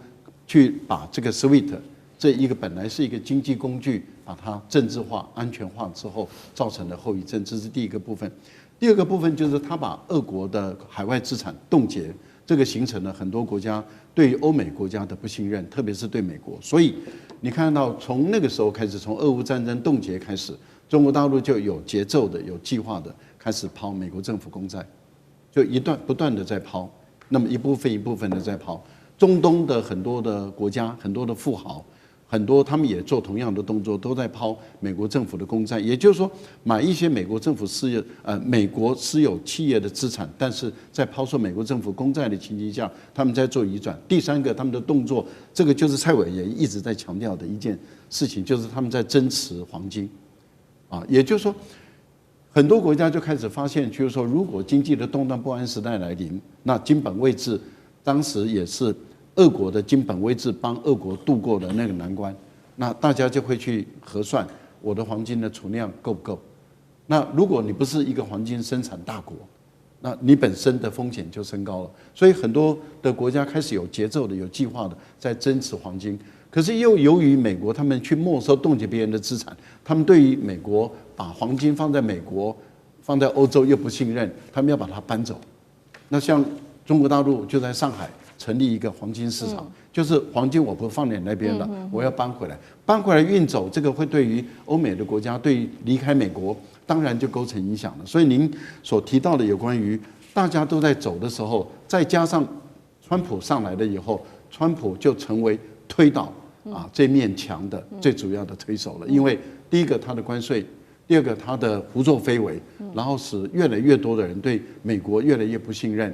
去把这个 SWIFT 这一个本来是一个经济工具，把它政治化、安全化之后造成的后遗症，这是第一个部分。第二个部分就是他把俄国的海外资产冻结，这个形成了很多国家对于欧美国家的不信任，特别是对美国。所以你看到从那个时候开始，从俄乌战争冻结开始，中国大陆就有节奏的、有计划的开始抛美国政府公债，就不断的在抛，那么一部分一部分的在抛。中东的很多的国家、很多的富豪，很多他们也做同样的动作，都在抛美国政府的公债，也就是说买一些美国政府美国私有企业的资产，但是在抛售美国政府公债的情形下，他们在做移转。第三个，他们的动作，这个就是蔡委员一直在强调的一件事情，就是他们在增持黄金，也就是说，很多国家就开始发现，就是说，如果经济的动荡不安时代来临，那金本位制当时也是俄国的金本位制帮俄国度过的那个难关，那大家就会去核算我的黄金的储量够不够。那如果你不是一个黄金生产大国，那你本身的风险就升高了。所以很多的国家开始有节奏的、有计划的在增持黄金。可是又由于美国他们去没收冻结别人的资产，他们对于美国把黄金放在美国、放在欧洲又不信任，他们要把它搬走。那像中国大陆就在上海成立一个黄金市场，就是黄金我不放在那边了，我要搬回来运走，这个会对于欧美的国家，对于离开美国，当然就构成影响了。所以您所提到的有关于大家都在走的时候，再加上川普上来了以后，川普就成为推倒这面墙的最主要的推手了。因为第一个他的关税，第二个他的胡作非为，然后使越来越多的人对美国越来越不信任。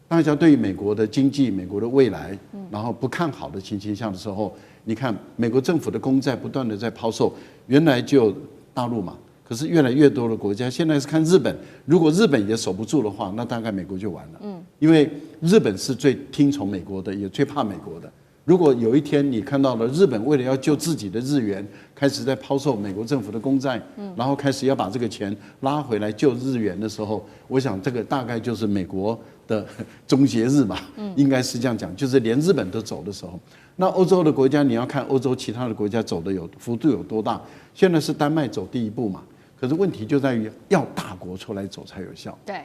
大家对于美国的经济、美国的未来，然后不看好的情形下的时候，你看美国政府的公债不断的在抛售，原来就大陆嘛，可是越来越多的国家，现在是看日本，如果日本也守不住的话，那大概美国就完了。因为日本是最听从美国的，也最怕美国的。如果有一天你看到了日本为了要救自己的日元，开始在抛售美国政府的公债，然后开始要把这个钱拉回来救日元的时候，我想这个大概就是美国的终结日吧，应该是这样讲，就是连日本都走的时候。那欧洲的国家，你要看欧洲其他的国家走的幅度有多大。现在是丹麦走第一步嘛，可是问题就在于要大国出来走才有效。对。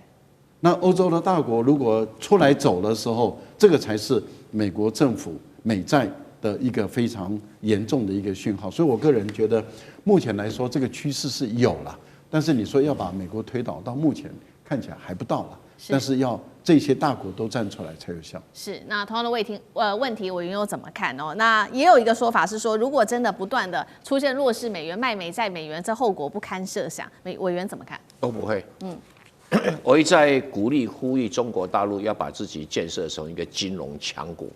那欧洲的大国如果出来走的时候，这个才是美国政府美债的一个非常严重的一个讯号。所以我个人觉得，目前来说这个趋势是有了，但是你说要把美国推倒，到目前看起来还不到了。但是要这些大国都站出来才有效。是，那同样的问题，委员又怎么看哦？那也有一个说法是说，如果真的不断的出现弱势美元、卖美债美元，这后果不堪设想。委员怎么看？都不会。我一再鼓励呼吁中国大陆要把自己建设成一个金融强国。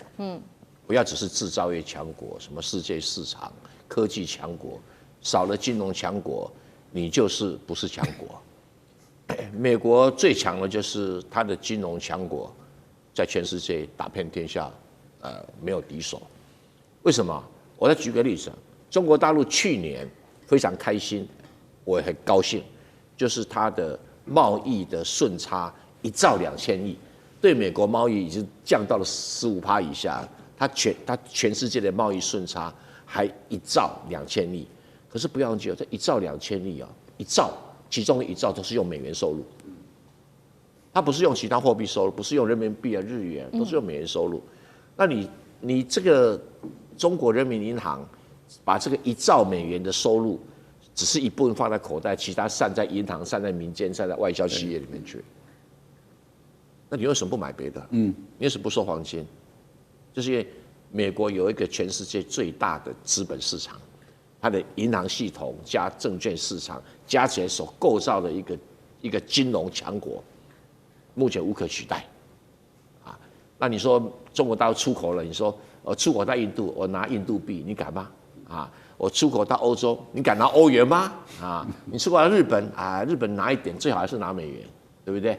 不要只是制造业强国，什么世界市场、科技强国，少了金融强国，你就是不是强国。美国最强的就是它的金融强国，在全世界打遍天下，没有敌手。为什么？我再举个例子，中国大陆去年非常开心，我也很高兴，就是它的贸易的顺差1兆2000亿，对美国贸易已经降到了15%以下，它全世界的贸易顺差还1兆2000亿。可是不要忘记，这1兆2000亿啊，1兆。其中的1兆都是用美元收入，它不是用其他货币收入，不是用人民币啊、日元，都是用美元收入。那你这个中国人民银行把这个1兆美元的收入，只是一部分放在口袋，其他散在银行、散在民间、散在外销企业里面去。那你为什么不买别的？你为什么不收黄金？就是因为美国有一个全世界最大的资本市场，它的银行系统加证券市场加起来所构造的一个金融强国，目前无可取代。啊，那你说中国大陆出口了，你说出口到印度，我拿印度币，你敢吗？啊，我出口到欧洲，你敢拿欧元吗？啊，你出口到日本啊，日本拿一点，最好还是拿美元，对不对？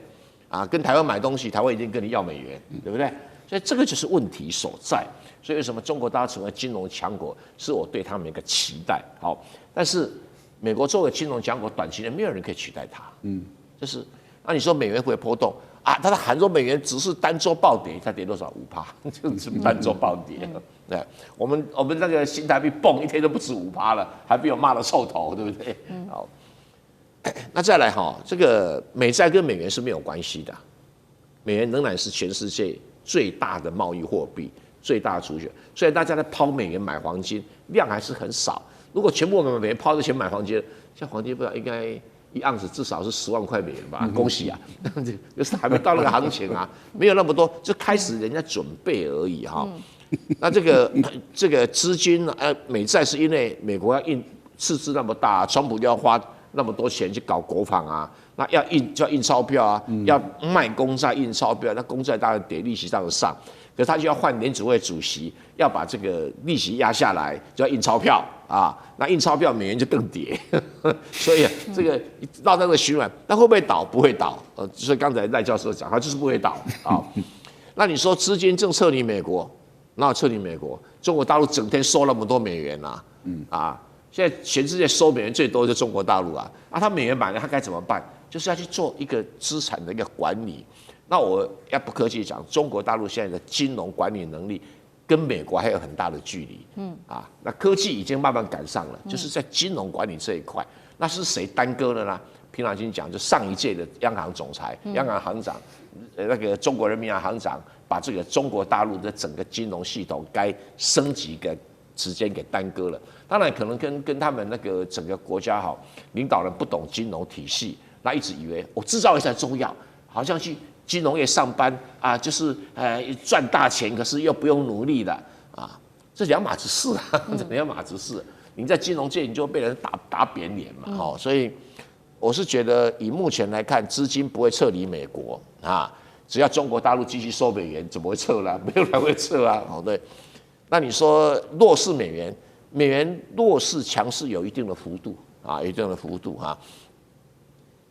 啊，跟台湾买东西，台湾一定跟你要美元，对不对？所以这个就是问题所在。所以为什么中国大陆成为金融强国，是我对他们一个期待。好，但是美国作为金融强国，短期内没有人可以取代它。就是那你说美元会不会波动啊？它的韩洲美元只是单周暴跌，它跌多少？5%，就是单周暴跌。对，我们那个新台币蹦一天都不止5%了，还被我骂得臭头，对不对？好，那再来哈，这个美债跟美元是没有关系的，美元仍然是全世界最大的贸易货币，最大的储蓄。虽然大家在抛美元买黄金，量还是很少。如果全部美元抛着钱买黄金，像黄金不知道应该1盎司至少是10万块美元吧？恭喜啊！就是还没到那个行情啊，没有那么多，就开始人家准备而已哈。那这个资金美债是因为美国要赤字那么大，川普要花那么多钱去搞国防啊，那就要印钞票啊，要卖公债印钞票，那公债当然跌，利息当然上，可是他就要换联储会主席，要把这个利息压下来，就要印钞票啊，那印钞票美元就更跌，所以这个绕那个循环，那会不会倒？不会倒，所以刚才赖教授讲，他就是不会倒啊。那你说资金正撤离美国，哪有撤离美国？中国大陆整天收那么多美元啊，现在全世界收美元最多的是中国大陆啊，他美元买了，他该怎么办？就是要去做一个资产的一个管理。那我要不客气讲，中国大陆现在的金融管理能力跟美国还有很大的距离。那科技已经慢慢赶上了，就是在金融管理这一块，那是谁耽搁了呢？平常心讲，就上一届的央行总裁、央行行长，那个中国人民银行行长，把这个中国大陆的整个金融系统该升级的时间给耽搁了。当然，可能跟他们那个整个国家领导人不懂金融体系，那一直以为我制造业才重要，好像去金融业上班啊，就是赚大钱，可是又不用努力的啊，这两码子事啊，这两码子事。你在金融界你就被人打扁脸嘛，所以我是觉得以目前来看，资金不会撤离美国啊，只要中国大陆继续收美元，怎么会撤啦？没有人会撤啊，对。那你说弱势美元？美元弱势强势有一定的幅度啊，有一定的幅度哈。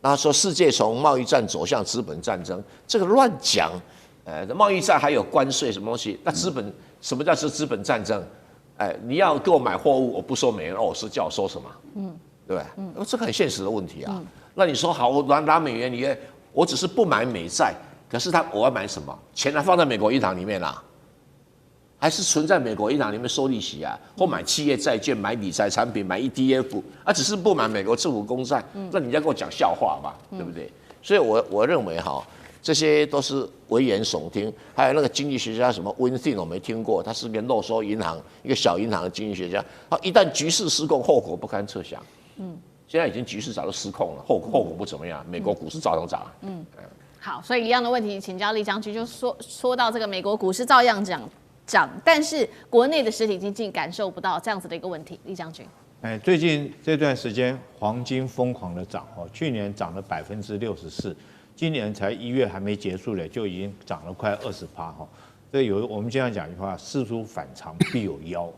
然后说世界从贸易战走向资本战争，这个乱讲。贸易战还有关税什么东西？那什么叫资本战争？你要给我买货物，我不收美元，是叫我收什么？对不对？这个很现实的问题啊。那你说好，我拿美元，我只是不买美债，可是我要买什么？钱还放在美国银行里面啦。还是存在美国银行里面收利息啊，或买企业债券、买理财产品、买 ETF， 只是不买美国政府公债，那你要跟我讲笑话吧，对不对？所以我认为这些都是危言耸听。还有那个经济学家什么 Weinstein 我没听过，他是个漏收银行一个小银行的经济学家，一旦局势失控，后果不堪设想。现在已经局势早就失控了，后果不怎么样，美国股市照样涨。好，所以一样的问题，请教厉将军，就说到这个美国股市照样涨，但是国内的实体经济感受不到这样子的一个问题，厉将军。最近这段时间黄金疯狂的涨去年涨了64%，今年才1月还没结束嘞，就已经涨了快20%这我们经常讲一句话，事出反常必有妖。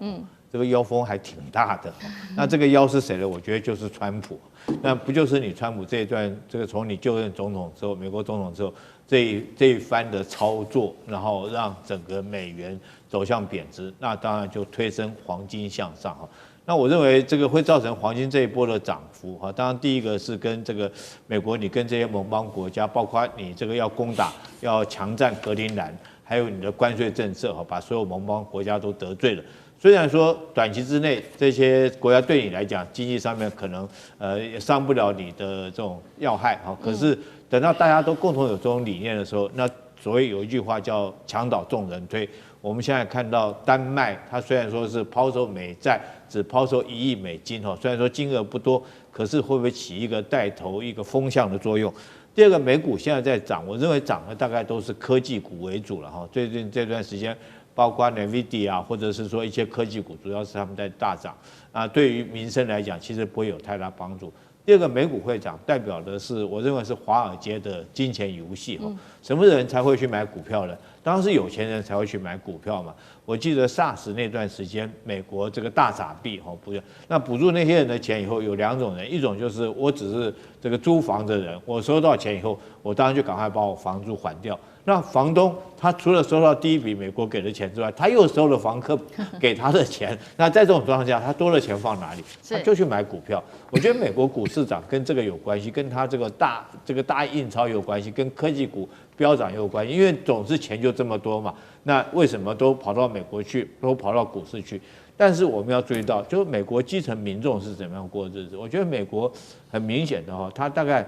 这个妖风还挺大的。那这个妖是谁呢？我觉得就是川普。那不就是你川普这一段，这个从你就任总统之后，美国总统之后，这一番的操作，然后让整个美元走向贬值，那当然就推升黄金向上那我认为这个会造成黄金这一波的涨幅当然第一个是跟这个美国，你跟这些盟邦国家，包括你这个要攻打、要强占格陵兰，还有你的关税政策把所有盟邦国家都得罪了。虽然说短期之内这些国家对你来讲经济上面可能也伤不了你的这种要害可是等到大家都共同有这种理念的时候，那所谓有一句话叫墙倒众人推。我们现在看到丹麦，它虽然说是抛售美债，只抛售1亿美金哈，虽然说金额不多，可是会不会起一个带头、一个风向的作用？第二个，美股现在在涨，我认为涨的大概都是科技股为主了哈。最近这段时间，包括 NVIDIA 啊，或者是说一些科技股，主要是他们在大涨啊。对于民生来讲，其实不会有太大帮助。第二个，美股会涨，代表的是我认为是华尔街的金钱游戏哈。什么人才会去买股票呢？当然是有钱人才会去买股票嘛。我记得 SARS 那段时间，美国这个大撒币哈，不是那补助那些人的钱以后，有2种人，一种就是我只是这个租房的人，我收到钱以后，我当然就赶快把我房租还掉。那房东他除了收到第一笔美国给的钱之外，他又收了房客给他的钱。那在这种状况下，他多了钱放哪里？他就去买股票。我觉得美国股市涨跟这个有关系，跟他这个大印钞有关系，跟科技股飙涨也有关系。因为总是钱就这么多嘛，那为什么都跑到美国去，都跑到股市去？但是我们要注意到，就是美国基层民众是怎么样过日子。我觉得美国很明显的哈，它大概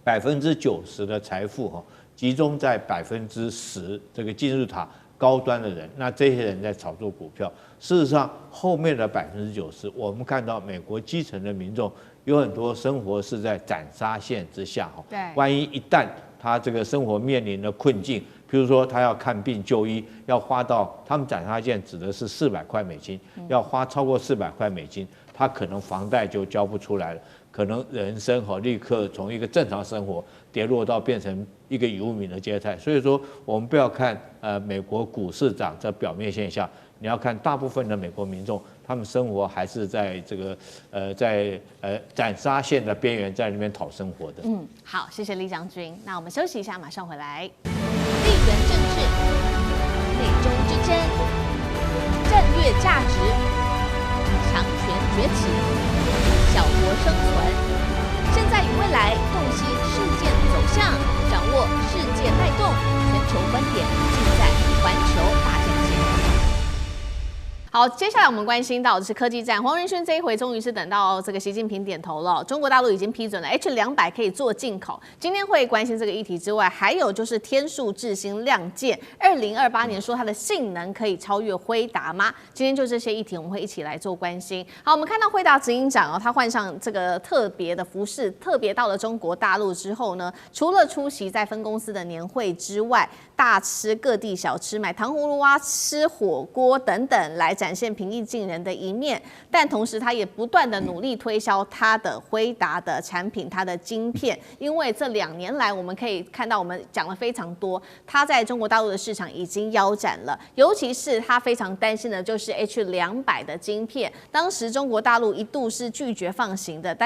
90%的财富哈，集中在10%这个金字塔高端的人，那这些人在炒作股票。事实上，后面的90%，我们看到美国基层的民众有很多生活是在斩杀线之下哈。对，万一一旦他这个生活面临了困境，譬如说他要看病就医，要花到他们斩杀线指的是400块美金，要花超过400块美金，他可能房贷就交不出来了。可能人生立刻从一个正常生活跌落到变成一个游民的阶态。所以说，我们不要看美国股市涨这表面现象，你要看大部分的美国民众，他们生活还是在这个斩杀线的边缘，在那边讨生活的。好，谢谢李将军。那我们休息一下，马上回来。地缘政治、美中之争、战略价值、强权崛起。小国生存，现在与未来洞悉事件走向，掌握世界脉动，全球观点尽在环球大战线。好，接下来我们关心到的是科技战。黄仁勋这一回终于是等到这个习近平点头了，中国大陆已经批准了 H200可以做进口。今天会关心这个议题之外，还有就是天数智星亮剑，2028年说它的性能可以超越辉达吗？今天就这些议题，我们会一起来做关心。好，我们看到辉达执行长他换上这个特别的服饰，特别到了中国大陆之后呢，除了出席在分公司的年会之外，大吃各地小吃，买糖葫芦啊，吃火锅等等，来展现平易近人的一面。但同时，他也不断的努力推销他的辉达的产品，他的晶片。因为这2年来，我们可以看到，我们讲了非常多，他在中国大陆的市场已经腰斩了。尤其是他非常担心的就是 H200的晶片。当时中国大陆一度是拒绝放行的，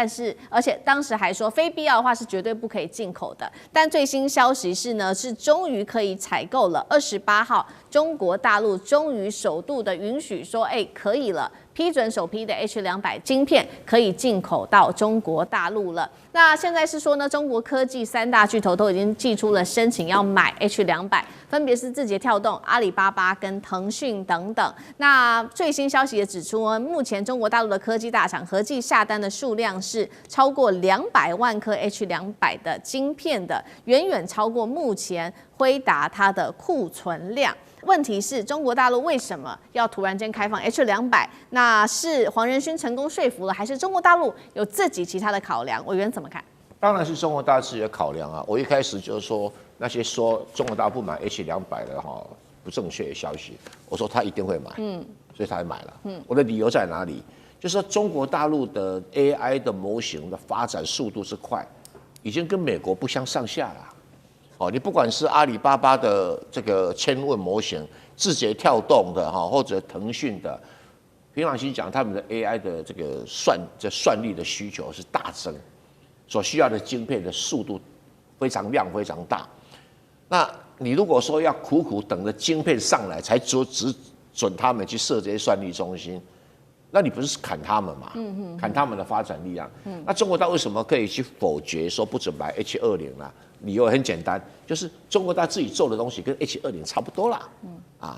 而且当时还说非必要的话是绝对不可以进口的。但最新消息是呢，是终于可以采购了。28号，中国大陆终于首度的允许说，可以了，批准首批的 H200晶片可以进口到中国大陆了。那现在是说呢，中国科技3大巨头都已经寄出了申请要买 H200，分别是字节跳动、阿里巴巴跟腾讯等等。那最新消息也指出，目前中国大陆的科技大厂合计下单的数量是超过200万颗 H200的晶片的，远远超过目前辉达它的库存量。问题是中国大陆为什么要突然间开放 H200？ 那是黄仁勋成功说服了，还是中国大陆有自己其他的考量？委员怎么看？当然是中国大陆自己的考量啊！我一开始就是说那些说中国大陆不买 H200的不正确的消息，我说他一定会买，所以他也买了。我的理由在哪里？就是说中国大陆的 AI 的模型的发展速度是快，已经跟美国不相上下了。你不管是阿里巴巴的这个千问模型，字节跳动的或者腾讯的，平常心讲，他们的 AI 的这个算力的需求是大增，所需要的晶片的速度量非常大。那你如果说要苦苦等着晶片上来才只准他们去设这些算力中心，那你不是砍他们嘛？砍他们的发展力量。那中国大陆为什么可以去否决说不准买 H20呢？理由很简单，就是中国大陆自己做的东西跟 H20差不多啦。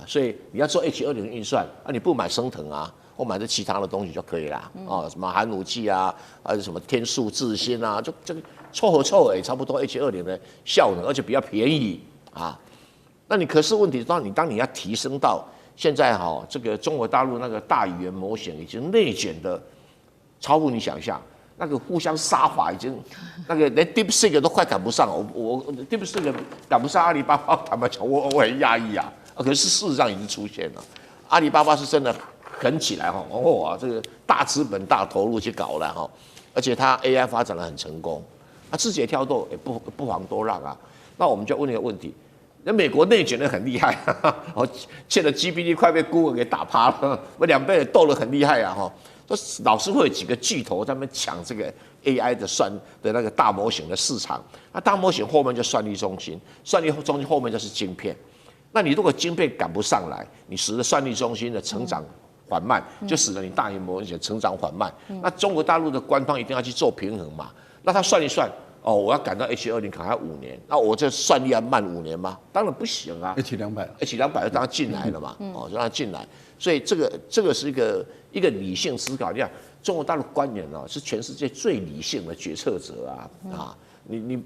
所以你要做 H20运算你不买升腾啊，我买的其他的东西就可以啦。哦，什么寒武纪啊，还是什么天数智新啊，就这个凑合凑合也差不多 H20的效能，而且比较便宜啊。那你可是问题，当你要提升到现在这个中国大陆那个大语言模型已经内卷的超乎你想象。那个互相杀法已经，那个连 DeepSeek 都快赶不上，我 DeepSeek 赶不上阿里巴巴，坦白讲，我很讶异啊。可是事实上已经出现了，阿里巴巴是真的狠起来这个大资本大投入去搞了而且它 AI 发展的很成功，那字节跳动也不遑多让啊。那我们就问一个问题：那美国内卷的很厉害欠的 GPT 快被 Google 给打趴了，我2倍也斗得很厉害啊老是会有几个巨头在那边抢这个 AI 的那个大模型的市场，那大模型后面就算力中心，算力中心后面就是晶片。那你如果晶片赶不上来，你使得算力中心的成长缓慢，就使得你大型模型成长缓慢。那中国大陆的官方一定要去做平衡嘛？那他算一算，我要赶到 H20可能要5年，那我这算力要慢5年吗？当然不行啊。H200 当然进来了嘛，就让它进来。所以这个是一个理性思考。你看中国大陆官员是全世界最理性的决策者啊你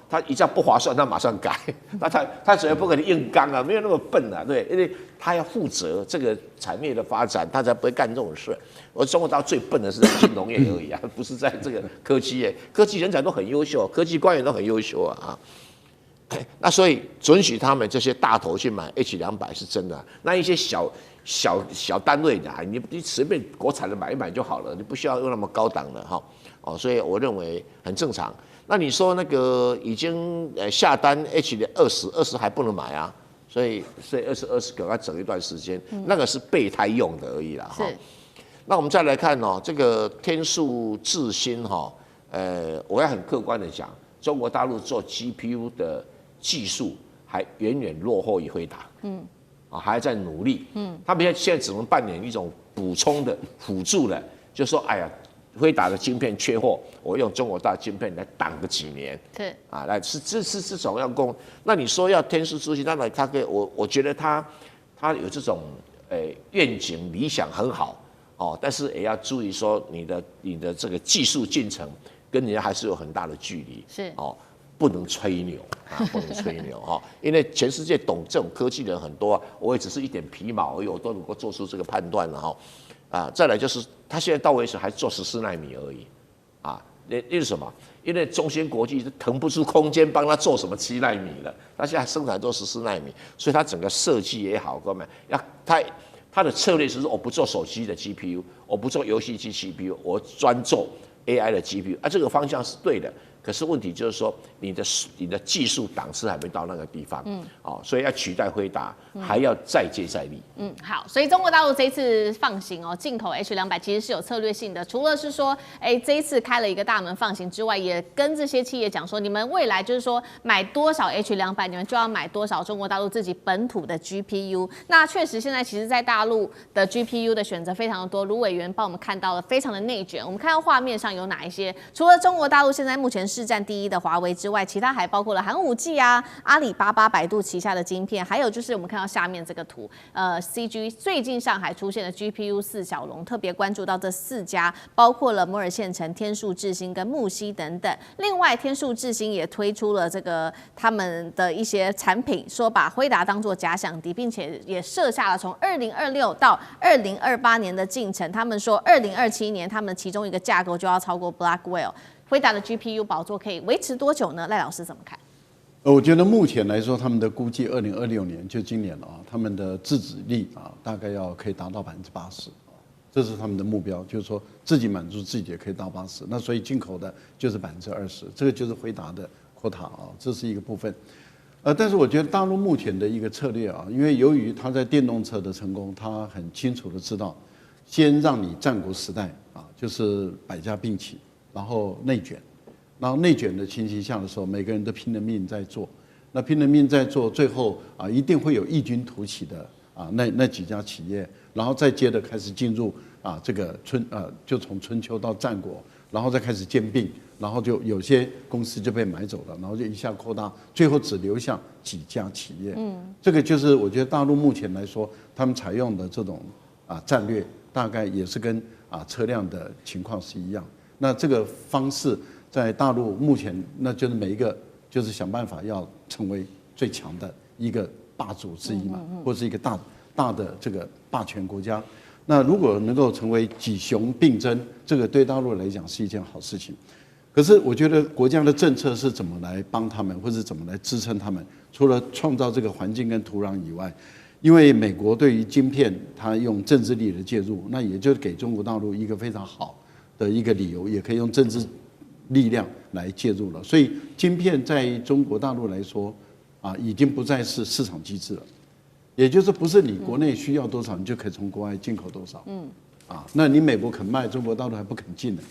他一叫不划算，他马上改。那他绝对不可能硬刚啊，没有那么笨啊，对，因为他要负责这个产业的发展，他才不会干这种事。我中国大陆最笨的是在金融业而已啊，不是在这个科技业，科技人才都很优秀，科技官员都很优秀啊。那所以准许他们这些大头去买 H200是真的，那一些小单位的你随便国产的买一买就好了，你不需要用那么高档的所以我认为很正常。那你说那个已经下单 H20还不能买啊，所以20给它整一段时间，那个是备胎用的而已啦那我们再来看这个天数智新我要很客观的讲，中国大陆做 GPU 的技术还远远落后于辉达，还在努力，他们现在只能扮演一种补充的辅助的，就说哎呀，辉达的晶片缺货，我用中国大晶片来挡个几年，是来是这种要供。那你说要天数之星，当然他可以，我觉得他有这种愿景理想很好但是也要注意说你的这个技术进程跟人家还是有很大的距离，是不能吹牛不能吹牛因为全世界懂这种科技的人很多我也只是一点皮毛而已，我都能够做出这个判断了再来就是他现在到为止还做14奈米而已因为什么？因为中芯国际腾不出空间帮他做什么7奈米了，他现在生产做14奈米，所以他整个设计也好，各方面他的策略是说我不做手机的 GPU， 我不做游戏机 GPU， 我专做 AI 的 GPU， 这个方向是对的。可是问题就是说，你的技术档次还没到那个地方，所以要取代辉达，还要再接再厉。好，所以中国大陆这一次放行进口 H200其实是有策略性的，除了是说，这一次开了一个大门放行之外，也跟这些企业讲说，你们未来就是说买多少 H200，你们就要买多少中国大陆自己本土的 GPU。那确实现在其实在大陆的 GPU 的选择非常的多，卢委员帮我们看到了非常的内卷。我们看到画面上有哪一些？除了中国大陆现在目前市占第一的华为之外，其他还包括了寒武纪阿里巴巴、百度旗下的晶片，还有就是我们看到下面这个图，CG 最近上海出现的 GPU 4小龙，特别关注到这4家，包括了摩尔线程、天数智新跟木犀等等。另外，天数智新也推出了这个他们的一些产品，说把辉达当作假想敌，并且也设下了从2026到2028年的进程。他们说2027年他们其中一个架构就要超过 Blackwell。辉达的 GPU 宝座可以维持多久呢？赖老师怎么看？我觉得目前来说，他们的估计2026年就今年了他们的自制力大概可以达到80%，这是他们的目标，就是说自己满足自己也可以到80%。那所以进口的就是20%，这个就是辉达的 quota 这是一个部分。但是我觉得大陆目前的一个策略因为由于他在电动车的成功，他很清楚的知道，先让你战国时代就是百家并起。然后内卷，然后内卷的情形下的时候，每个人都拼了命在做，那拼了命在做，最后一定会有异军突起的那几家企业，然后再接着开始进入这个就从春秋到战国，然后再开始兼并，然后就有些公司就被买走了，然后就一下扩大，最后只留下几家企业。这个就是我觉得大陆目前来说，他们采用的这种战略。大概也是跟车辆的情况是一样。那这个方式在大陆目前，那就是每一个就是想办法要成为最强的一个霸主之一嘛，或是一个大的这个霸权国家。那如果能够成为几雄并争，这个对大陆来讲是一件好事情。可是我觉得国家的政策是怎么来帮他们，或是怎么来支撑他们？除了创造这个环境跟土壤以外，因为美国对于晶片，它用政治力的介入，那也就给中国大陆一个非常好的一个理由，也可以用政治力量来介入了。所以晶片在中国大陆来说，已经不再是市场机制了，也就是不是你国内需要多少，你就可以从国外进口多少。那你美国肯卖，中国大陆还不肯进呢。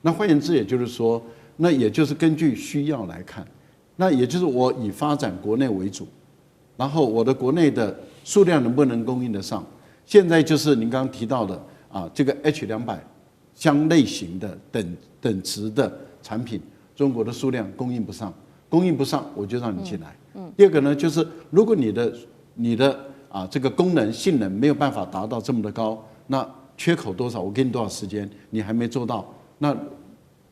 那换言之，也就是说，那也就是根据需要来看，那也就是我以发展国内为主，然后我的国内的数量能不能供应得上？现在就是您刚刚提到的这个 H200相类型的等值的产品，中国的数量供应不上，我就让你进来。第二个呢，就是如果你的这个功能性能没有办法达到这么的高，那缺口多少，我给你多少时间，你还没做到，那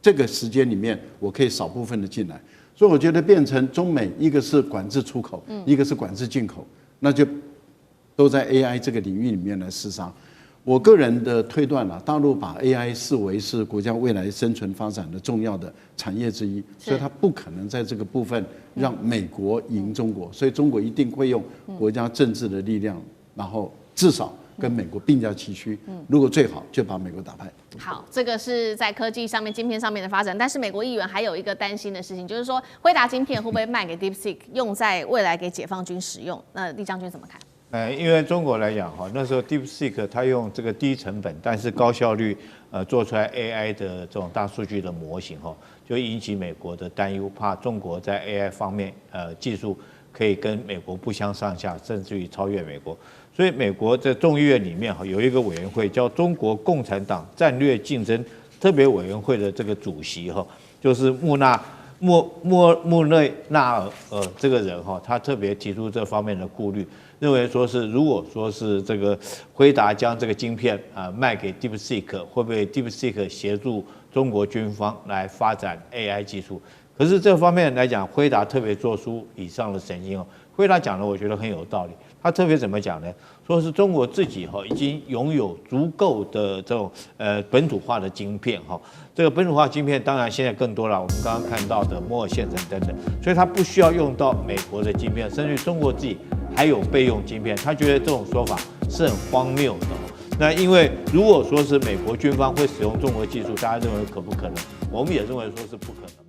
这个时间里面我可以少部分的进来。所以我觉得变成中美一个是管制出口，一个是管制进口，那就都在 AI 这个领域里面来厮杀。我个人的推断大陆把 AI 视为是国家未来生存发展的重要的产业之一，所以它不可能在这个部分让美国赢中国，所以中国一定会用国家政治的力量，然后至少跟美国并驾齐驱，如果最好就把美国打败。好，这个是在科技上面、晶片上面的发展，但是美国议员还有一个担心的事情，就是说辉达晶片会不会卖给 DeepSeek， 用在未来给解放军使用？那厉将军怎么看？因为中国来讲那时候 DeepSeek 它用这个低成本但是高效率做出来 AI 的这种大数据的模型就引起美国的担忧，怕中国在 AI 方面技术可以跟美国不相上下，甚至于超越美国。所以美国在众议院里面有一个委员会叫中国共产党战略竞争特别委员会的这个主席就是穆内纳尔这个人他特别提出这方面的顾虑，认为说是如果说是这个辉达将这个晶片卖给 DeepSeek， 会不会 DeepSeek 协助中国军方来发展 AI 技术？可是这方面来讲，辉达特别做出以上的声音辉达讲的我觉得很有道理。他特别怎么讲呢？说是中国自己已经拥有足够的这种本土化的晶片这个本土化晶片当然现在更多了，我们刚刚看到的摩尔线程等等，所以他不需要用到美国的晶片，甚至中国自己还有备用晶片。他觉得这种说法是很荒谬的那因为如果说是美国军方会使用中国技术，大家认为可不可能？我们也认为说是不可能。